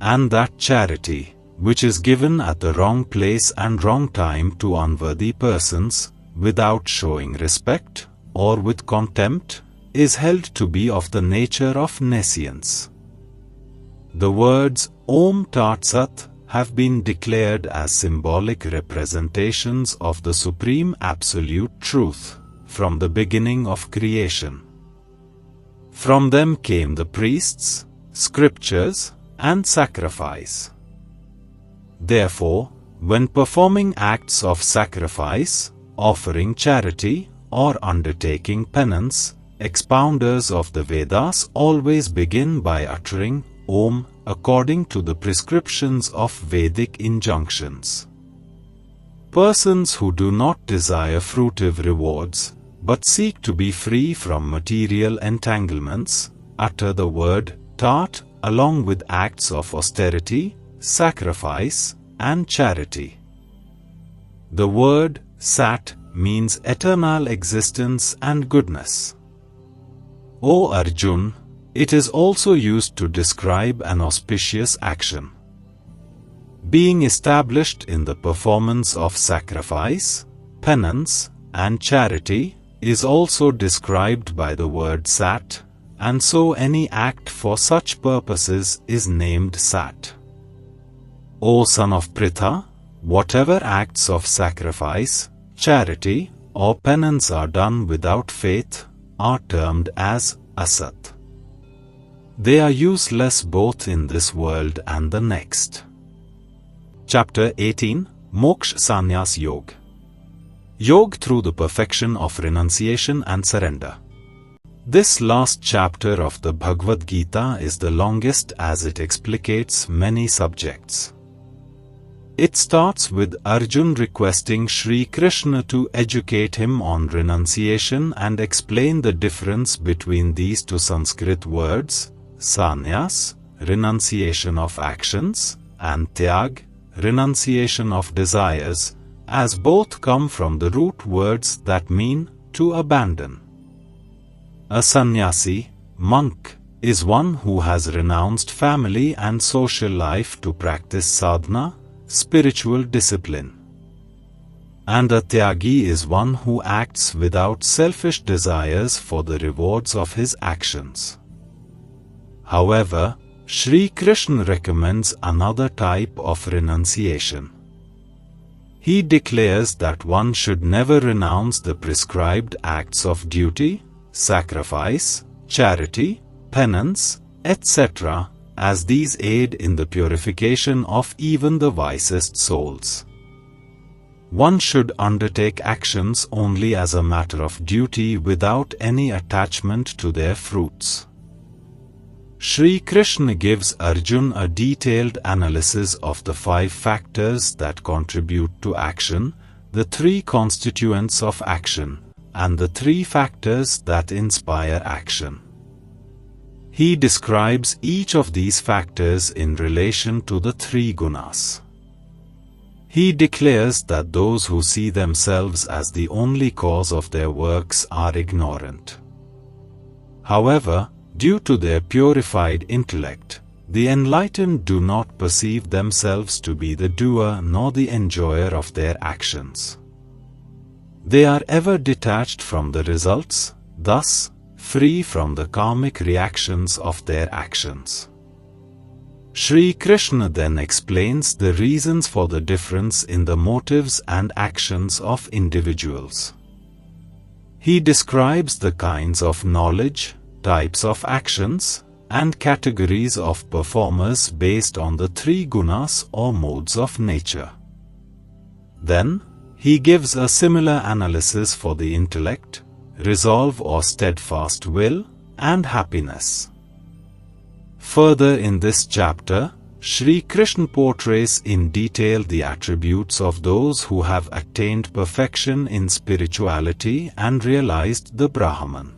And that charity, which is given at the wrong place and wrong time to unworthy persons, without showing respect, or with contempt, is held to be of the nature of nescience. The words Om Tat Sat have been declared as symbolic representations of the Supreme Absolute Truth, from the beginning of creation. From them came the priests, scriptures, and sacrifice. Therefore, when performing acts of sacrifice, offering charity, or undertaking penance, expounders of the Vedas always begin by uttering Om according to the prescriptions of Vedic injunctions. Persons who do not desire fruitive rewards, but seek to be free from material entanglements, utter the word Tat along with acts of austerity, sacrifice, and charity. The word Sat means eternal existence and goodness. O Arjun, it is also used to describe an auspicious action. Being established in the performance of sacrifice, penance, and charity is also described by the word Sat, and so any act for such purposes is named Sat. O son of Pritha, whatever acts of sacrifice, charity, or penance are done without faith, are termed as Asat. They are useless both in this world and the next. Chapter 18, Moksha Sannyas Yog. Yog through the perfection of renunciation and surrender. This last chapter of the Bhagavad Gita is the longest as it explicates many subjects. It starts with Arjun requesting Sri Krishna to educate him on renunciation and explain the difference between these two Sanskrit words, Sannyas, renunciation of actions, and Tyag, renunciation of desires, as both come from the root words that mean to abandon. A sannyasi, monk, is one who has renounced family and social life to practice sadhana, spiritual discipline. And a tyagi is one who acts without selfish desires for the rewards of his actions. However, Sri Krishna recommends another type of renunciation. He declares that one should never renounce the prescribed acts of duty, sacrifice, charity, penance, etc., as these aid in the purification of even the wisest souls. One should undertake actions only as a matter of duty without any attachment to their fruits. Sri Krishna gives Arjun a detailed analysis of the 5 factors that contribute to action, the 3 constituents of action, and the 3 factors that inspire action. He describes each of these factors in relation to the 3 gunas. He declares that those who see themselves as the only cause of their works are ignorant. However, due to their purified intellect, the enlightened do not perceive themselves to be the doer nor the enjoyer of their actions. They are ever detached from the results, thus free from the karmic reactions of their actions. Sri Krishna then explains the reasons for the difference in the motives and actions of individuals. He describes the kinds of knowledge, types of actions, and categories of performers based on the 3 gunas or modes of nature. Then, he gives a similar analysis for the intellect, resolve or steadfast will, and happiness. Further in this chapter, Sri Krishna portrays in detail the attributes of those who have attained perfection in spirituality and realized the Brahman.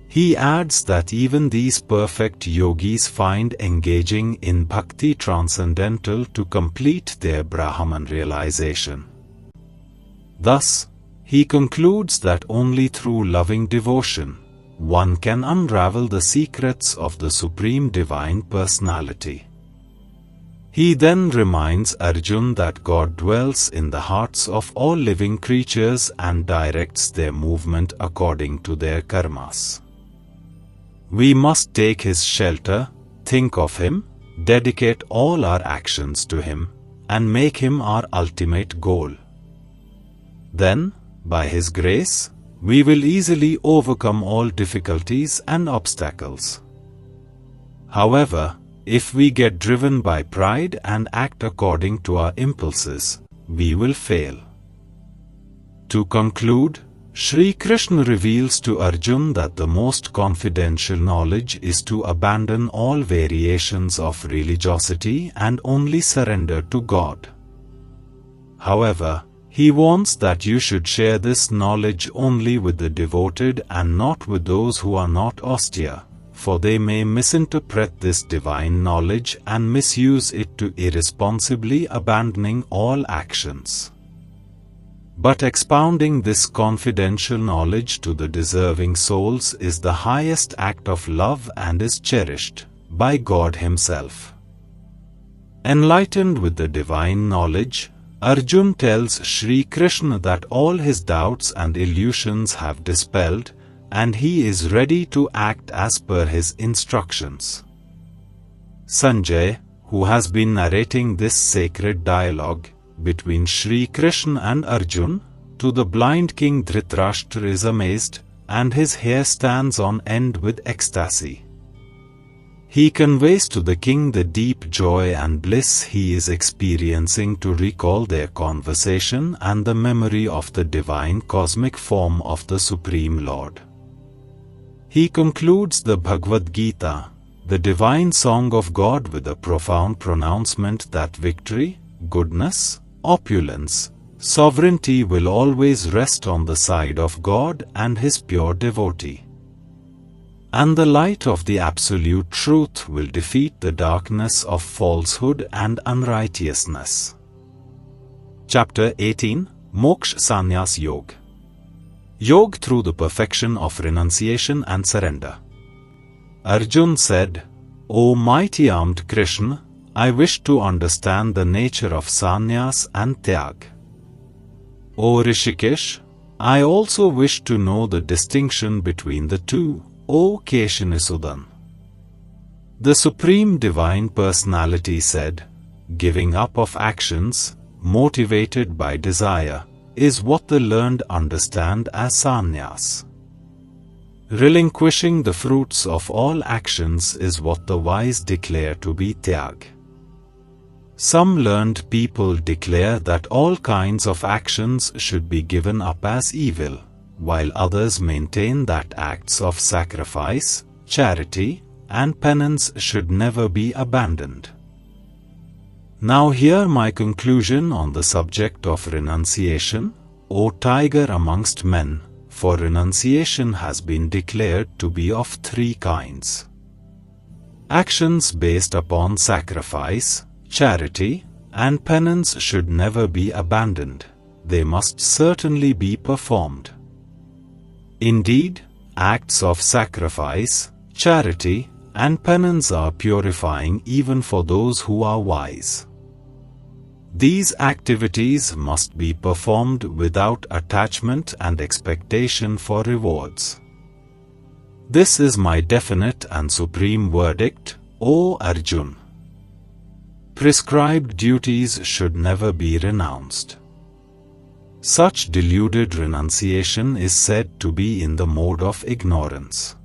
He adds that even these perfect yogis find engaging in bhakti transcendental to complete their Brahman realization. Thus, he concludes that only through loving devotion, one can unravel the secrets of the Supreme Divine Personality. He then reminds Arjuna that God dwells in the hearts of all living creatures and directs their movement according to their karmas. We must take his shelter, think of him, dedicate all our actions to him, and make him our ultimate goal. Then, by his grace, we will easily overcome all difficulties and obstacles. However, if we get driven by pride and act according to our impulses, we will fail. To conclude, Sri Krishna reveals to Arjuna that the most confidential knowledge is to abandon all variations of religiosity and only surrender to God. However, he warns that you should share this knowledge only with the devoted and not with those who are not austere, for they may misinterpret this divine knowledge and misuse it to irresponsibly abandoning all actions. But expounding this confidential knowledge to the deserving souls is the highest act of love and is cherished by God Himself. Enlightened with the divine knowledge, Arjuna tells Sri Krishna that all his doubts and illusions have dispelled, and he is ready to act as per his instructions. Sanjay, who has been narrating this sacred dialogue between Sri Krishna and Arjuna, to the blind king Dhritarashtra is amazed, and his hair stands on end with ecstasy. He conveys to the king the deep joy and bliss he is experiencing to recall their conversation and the memory of the divine cosmic form of the Supreme Lord. He concludes the Bhagavad Gita, the divine song of God, with a profound pronouncement that victory, goodness, opulence, sovereignty will always rest on the side of God and His pure devotee. And the light of the absolute truth will defeat the darkness of falsehood and unrighteousness. Chapter 18, Moksha Sannyas Yog. Yog through the perfection of renunciation and surrender. Arjuna said, O mighty armed Krishna, I wish to understand the nature of sannyas and tyag. O Rishikesh, I also wish to know the distinction between the two, O Keshanisudan. The Supreme Divine Personality said, giving up of actions, motivated by desire, is what the learned understand as sannyas. Relinquishing the fruits of all actions is what the wise declare to be tyag. Some learned people declare that all kinds of actions should be given up as evil, while others maintain that acts of sacrifice, charity, and penance should never be abandoned. Now hear my conclusion on the subject of renunciation, O tiger amongst men, for renunciation has been declared to be of three kinds. Actions based upon sacrifice, charity, and penance should never be abandoned, they must certainly be performed. Indeed, acts of sacrifice, charity, and penance are purifying even for those who are wise. These activities must be performed without attachment and expectation for rewards. This is my definite and supreme verdict, O Arjuna. Prescribed duties should never be renounced. Such deluded renunciation is said to be in the mode of ignorance.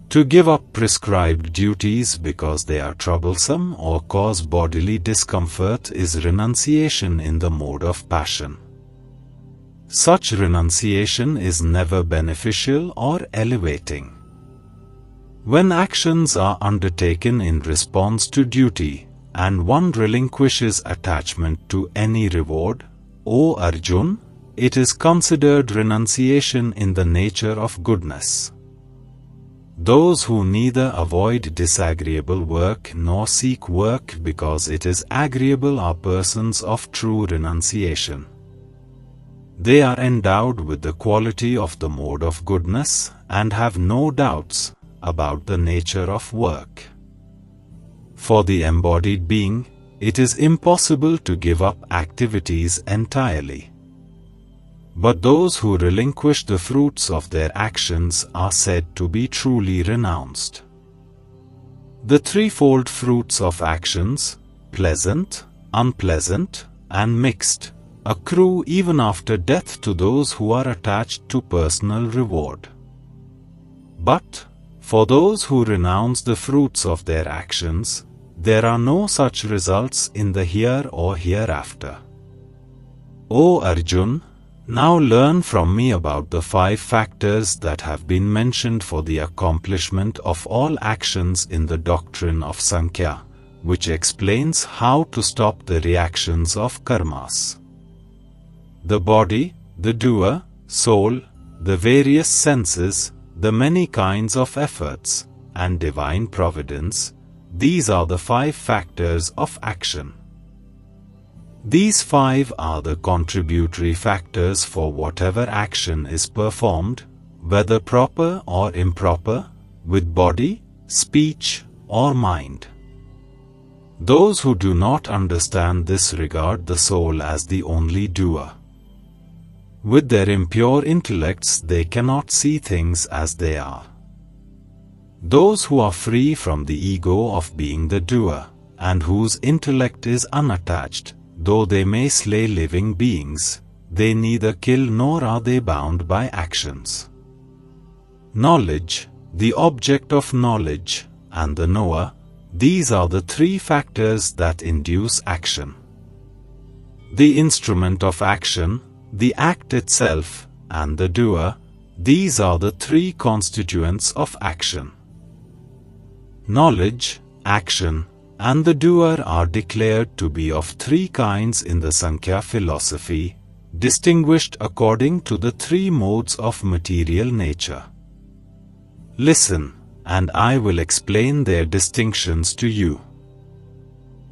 To give up prescribed duties because they are troublesome or cause bodily discomfort is renunciation in the mode of passion. such renunciation is never beneficial or elevating. When actions are undertaken in response to duty, and one relinquishes attachment to any reward, O Arjun, it is considered renunciation in the nature of goodness. Those who neither avoid disagreeable work nor seek work because it is agreeable are persons of true renunciation. They are endowed with the quality of the mode of goodness and have no doubts about the nature of work. For the embodied being, it is impossible to give up activities entirely. But those who relinquish the fruits of their actions are said to be truly renounced. The threefold fruits of actions, pleasant, unpleasant, and mixed, accrue even after death to those who are attached to personal reward. But, for those who renounce the fruits of their actions, there are no such results in the here or hereafter. O Arjun, now learn from me about the 5 factors that have been mentioned for the accomplishment of all actions in the doctrine of Sankhya, which explains how to stop the reactions of karmas. The body, the doer, soul, the various senses, the many kinds of efforts, and divine providence, these are the 5 factors of action. These 5 are the contributory factors for whatever action is performed, whether proper or improper, with body, speech, or mind. Those who do not understand this regard the soul as the only doer. With their impure intellects they cannot see things as they are. Those who are free from the ego of being the doer, and whose intellect is unattached, though they may slay living beings, they neither kill nor are they bound by actions. Knowledge, the object of knowledge, and the knower, these are the 3 factors that induce action. The instrument of action, the act itself, and the doer, these are the 3 constituents of action. Knowledge, action, and the doer are declared to be of 3 kinds in the Sankhya philosophy, distinguished according to the 3 modes of material nature. Listen, and I will explain their distinctions to you.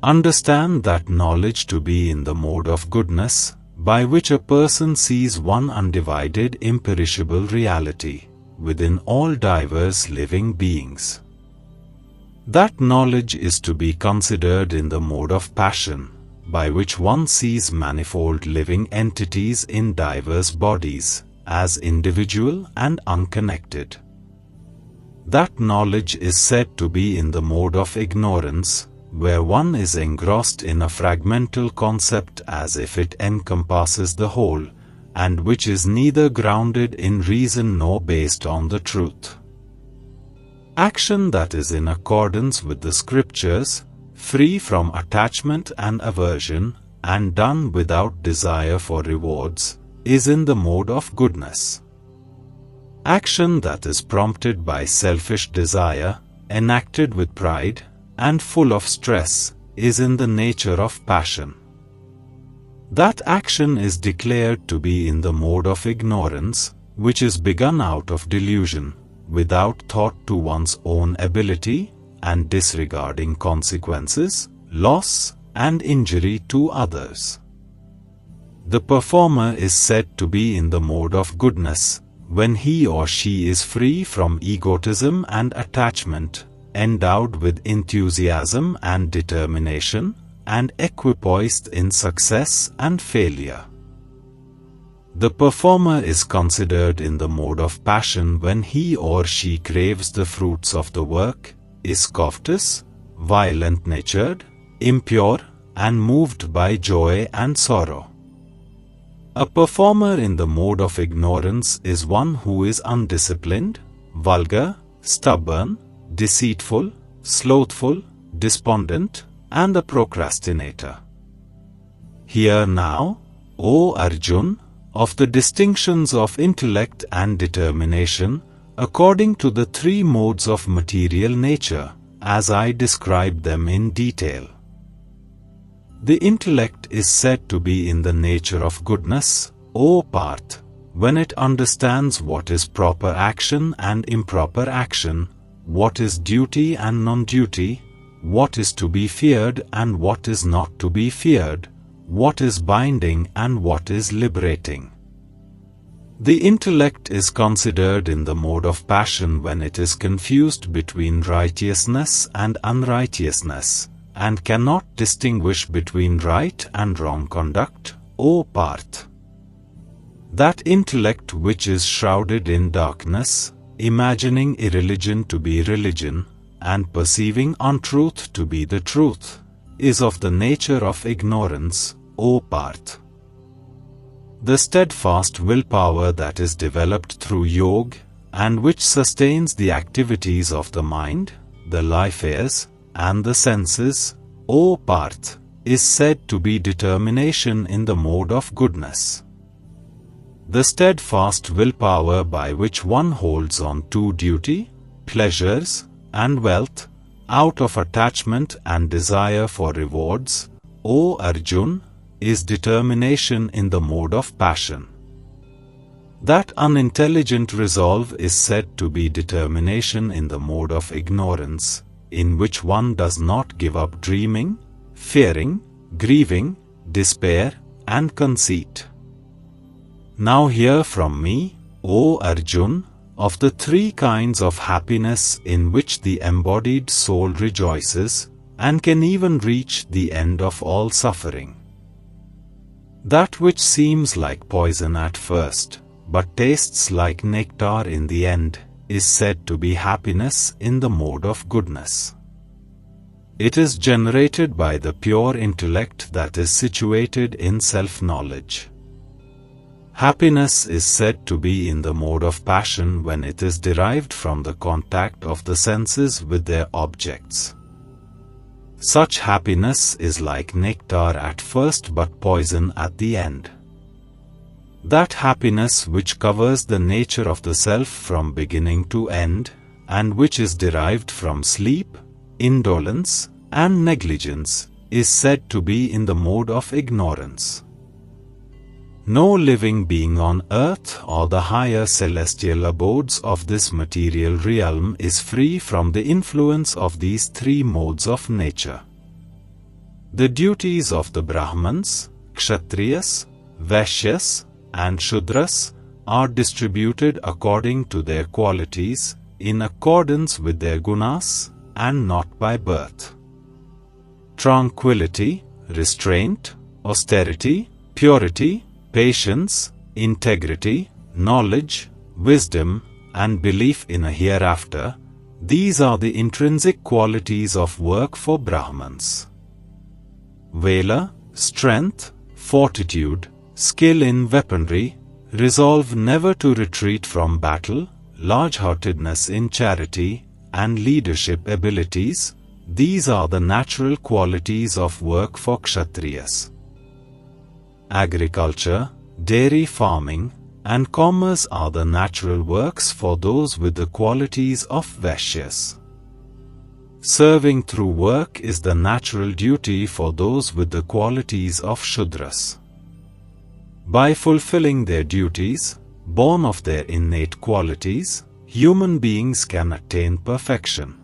Understand that knowledge to be in the mode of goodness, by which a person sees one undivided imperishable reality, within all diverse living beings. That knowledge is to be considered in the mode of passion, by which one sees manifold living entities in diverse bodies, as individual and unconnected. That knowledge is said to be in the mode of ignorance, where one is engrossed in a fragmental concept as if it encompasses the whole, and which is neither grounded in reason nor based on the truth. Action that is in accordance with the scriptures, free from attachment and aversion, and done without desire for rewards, is in the mode of goodness. Action that is prompted by selfish desire, enacted with pride, and full of stress, is in the nature of passion. That action is declared to be in the mode of ignorance, which is begun out of delusion, without thought to one's own ability, and disregarding consequences, loss, and injury to others. The performer is said to be in the mode of goodness, when he or she is free from egotism and attachment, endowed with enthusiasm and determination, and equipoised in success and failure. The performer is considered in the mode of passion when he or she craves the fruits of the work, is covetous, violent-natured, impure, and moved by joy and sorrow. A performer in the mode of ignorance is one who is undisciplined, vulgar, stubborn, deceitful, slothful, despondent, and a procrastinator. Hear now, O Arjun, of the distinctions of intellect and determination, according to the three modes of material nature, as I described them in detail. The intellect is said to be in the nature of goodness, O Parth, when it understands what is proper action and improper action, what is duty and non-duty, what is to be feared and what is not to be feared, what is binding and what is liberating. The intellect is considered in the mode of passion when it is confused between righteousness and unrighteousness, and cannot distinguish between right and wrong conduct, O Parth. That intellect which is shrouded in darkness, imagining irreligion to be religion, and perceiving untruth to be the truth, is of the nature of ignorance, O Parth. The steadfast willpower that is developed through yoga, and which sustains the activities of the mind, the life airs, and the senses, O Parth, is said to be determination in the mode of goodness. The steadfast willpower by which one holds on to duty, pleasures, and wealth, out of attachment and desire for rewards, O Arjun, is determination in the mode of passion. That unintelligent resolve is said to be determination in the mode of ignorance, in which one does not give up dreaming, fearing, grieving, despair, and conceit. Now hear from me, O Arjun, of the three kinds of happiness in which the embodied soul rejoices, and can even reach the end of all suffering. That which seems like poison at first, but tastes like nectar in the end, is said to be happiness in the mode of goodness. It is generated by the pure intellect that is situated in self-knowledge. Happiness is said to be in the mode of passion when it is derived from the contact of the senses with their objects. Such happiness is like nectar at first but poison at the end. That happiness which covers the nature of the self from beginning to end, and which is derived from sleep, indolence, and negligence, is said to be in the mode of ignorance. No living being on earth or the higher celestial abodes of this material realm is free from the influence of these three modes of nature. The duties of the Brahmans, Kshatriyas, Vaishyas, and Shudras are distributed according to their qualities, in accordance with their gunas, and not by birth. Tranquility, restraint, austerity, purity, patience, integrity, knowledge, wisdom, and belief in a hereafter, these are the intrinsic qualities of work for Brahmans. Valor, strength, fortitude, skill in weaponry, resolve never to retreat from battle, large-heartedness in charity, and leadership abilities, these are the natural qualities of work for Kshatriyas. Agriculture, dairy farming, and commerce are the natural works for those with the qualities of Vaishyas. Serving through work is the natural duty for those with the qualities of Shudras. By fulfilling their duties, born of their innate qualities, human beings can attain perfection.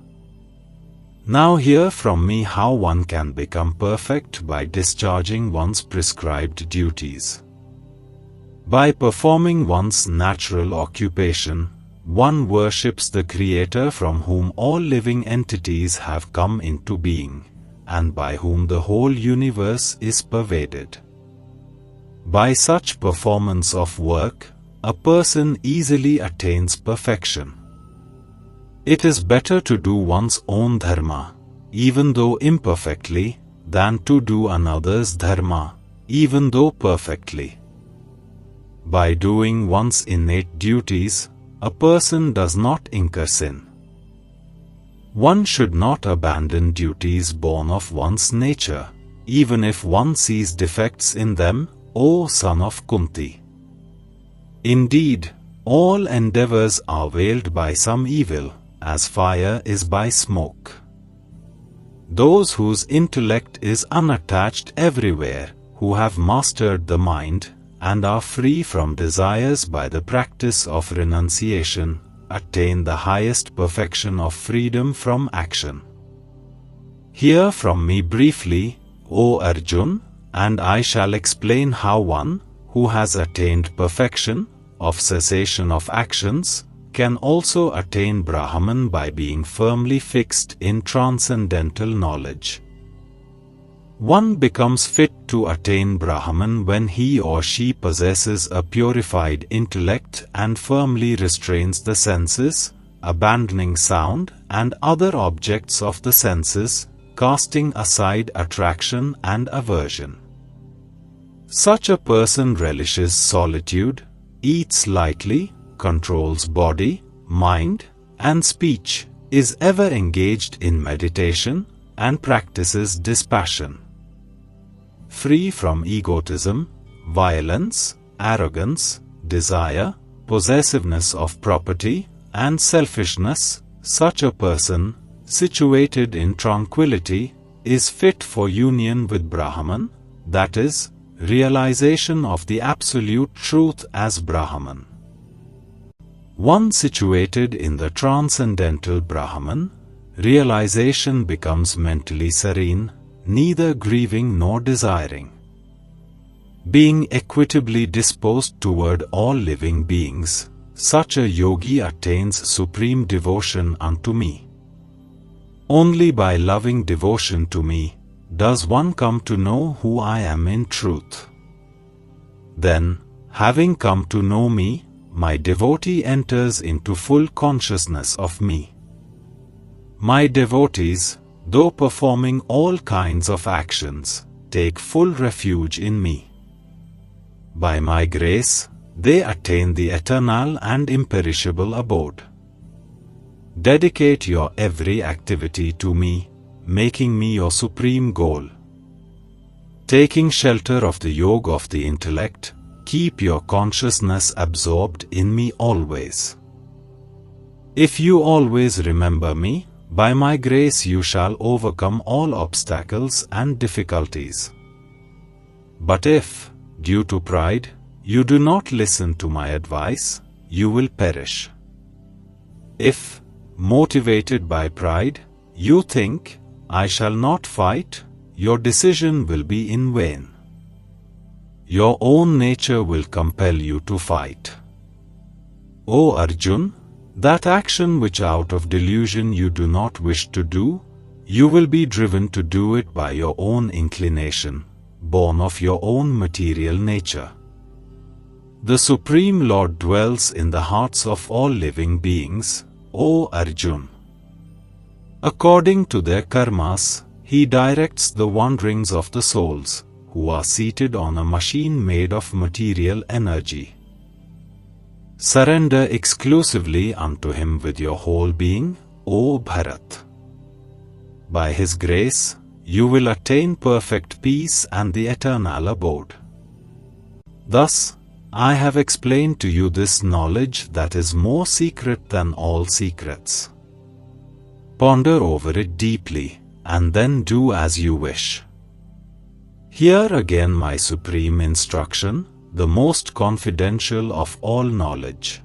Now hear from me how one can become perfect by discharging one's prescribed duties. By performing one's natural occupation, one worships the Creator from whom all living entities have come into being, and by whom the whole universe is pervaded. By such performance of work, a person easily attains perfection. It is better to do one's own dharma, even though imperfectly, than to do another's dharma, even though perfectly. By doing one's innate duties, a person does not incur sin. One should not abandon duties born of one's nature, even if one sees defects in them, O son of Kunti. Indeed, all endeavors are veiled by some evil, as fire is by smoke. Those whose intellect is unattached everywhere, who have mastered the mind, and are free from desires by the practice of renunciation, attain the highest perfection of freedom from action. Hear from me briefly, O Arjun, and I shall explain how one, who has attained perfection, of cessation of actions, can also attain Brahman by being firmly fixed in transcendental knowledge. One becomes fit to attain Brahman when he or she possesses a purified intellect and firmly restrains the senses, abandoning sound and other objects of the senses, casting aside attraction and aversion. Such a person relishes solitude, eats lightly, controls body, mind, and speech, is ever engaged in meditation, and practices dispassion. Free from egotism, violence, arrogance, desire, possessiveness of property, and selfishness, such a person, situated in tranquility, is fit for union with Brahman, that is, realization of the absolute truth as Brahman. One situated in the transcendental Brahman, realization becomes mentally serene, neither grieving nor desiring. Being equitably disposed toward all living beings, such a yogi attains supreme devotion unto me. Only by loving devotion to me does one come to know who I am in truth. Then, having come to know me, my devotee enters into full consciousness of me. My devotees, though performing all kinds of actions, take full refuge in me. By my grace, they attain the eternal and imperishable abode. Dedicate your every activity to me, making me your supreme goal. Taking shelter of the yoga of the intellect, keep your consciousness absorbed in me always. If you always remember me, by my grace you shall overcome all obstacles and difficulties. But if, due to pride, you do not listen to my advice, you will perish. If, motivated by pride, you think, I shall not fight, your decision will be in vain. Your own nature will compel you to fight. O Arjun, that action which out of delusion you do not wish to do, you will be driven to do it by your own inclination, born of your own material nature. The Supreme Lord dwells in the hearts of all living beings, O Arjun. According to their karmas, he directs the wanderings of the souls, who are seated on a machine made of material energy. Surrender exclusively unto him with your whole being, O Bharat. By his grace, you will attain perfect peace and the eternal abode. Thus, I have explained to you this knowledge that is more secret than all secrets. Ponder over it deeply, and then do as you wish. Hear again my supreme instruction, the most confidential of all knowledge.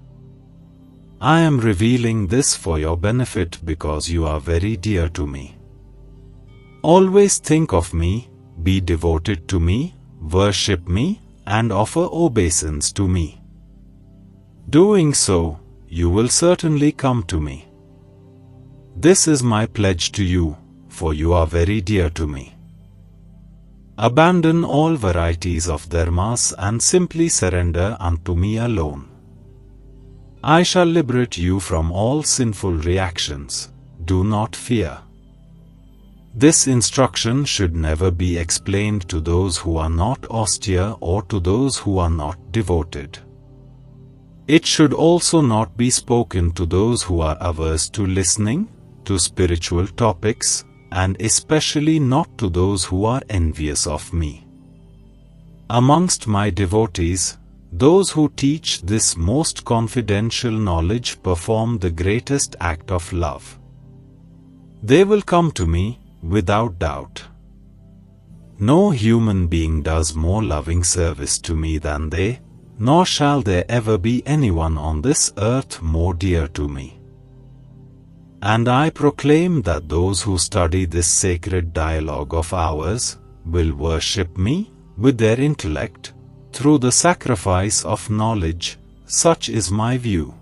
I am revealing this for your benefit because you are very dear to me. Always think of me, be devoted to me, worship me, and offer obeisance to me. Doing so, you will certainly come to me. This is my pledge to you, for you are very dear to me. Abandon all varieties of dharmas and simply surrender unto me alone. I shall liberate you from all sinful reactions. Do not fear. This instruction should never be explained to those who are not austere or to those who are not devoted. It should also not be spoken to those who are averse to listening to spiritual topics, and especially not to those who are envious of me. Amongst my devotees, those who teach this most confidential knowledge perform the greatest act of love. They will come to me, without doubt. No human being does more loving service to me than they, nor shall there ever be anyone on this earth more dear to me. And I proclaim that those who study this sacred dialogue of ours will worship me with their intellect, through the sacrifice of knowledge. Such is my view.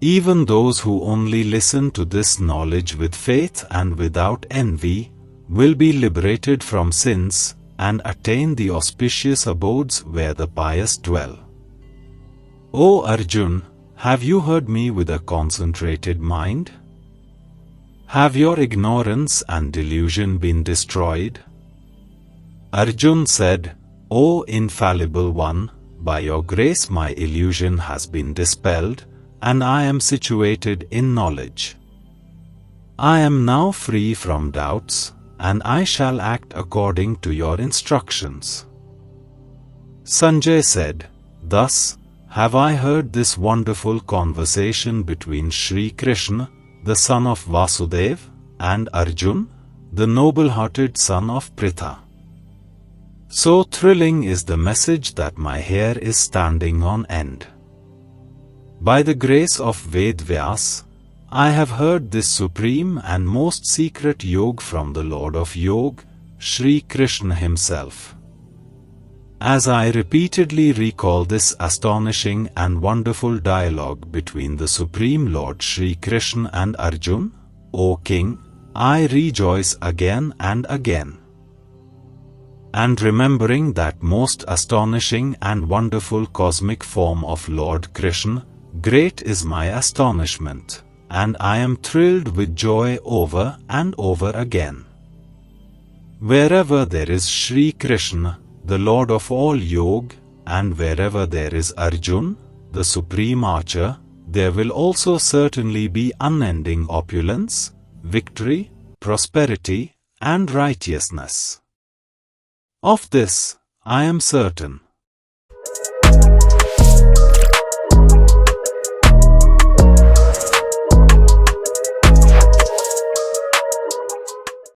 Even those who only listen to this knowledge with faith and without envy will be liberated from sins and attain the auspicious abodes where the pious dwell. O Arjun, have you heard me with a concentrated mind? Have your ignorance and delusion been destroyed? Arjun said, O infallible one, by your grace my illusion has been dispelled, and I am situated in knowledge. I am now free from doubts, and I shall act according to your instructions. Sanjay said, Thus have I heard this wonderful conversation between Sri Krishna, the son of Vasudeva, and Arjun, the noble-hearted son of Pritha. So thrilling is the message that my hair is standing on end. By the grace of Ved Vyas, I have heard this supreme and most secret Yog from the Lord of Yog, Sri Krishna himself. As I repeatedly recall this astonishing and wonderful dialogue between the Supreme Lord Sri Krishna and Arjun, O King, I rejoice again and again. And remembering that most astonishing and wonderful cosmic form of Lord Krishna, great is my astonishment, and I am thrilled with joy over and over again. Wherever there is Sri Krishna, the Lord of all Yog, and wherever there is Arjun, the supreme archer, there will also certainly be unending opulence, victory, prosperity, and righteousness. Of this, I am certain.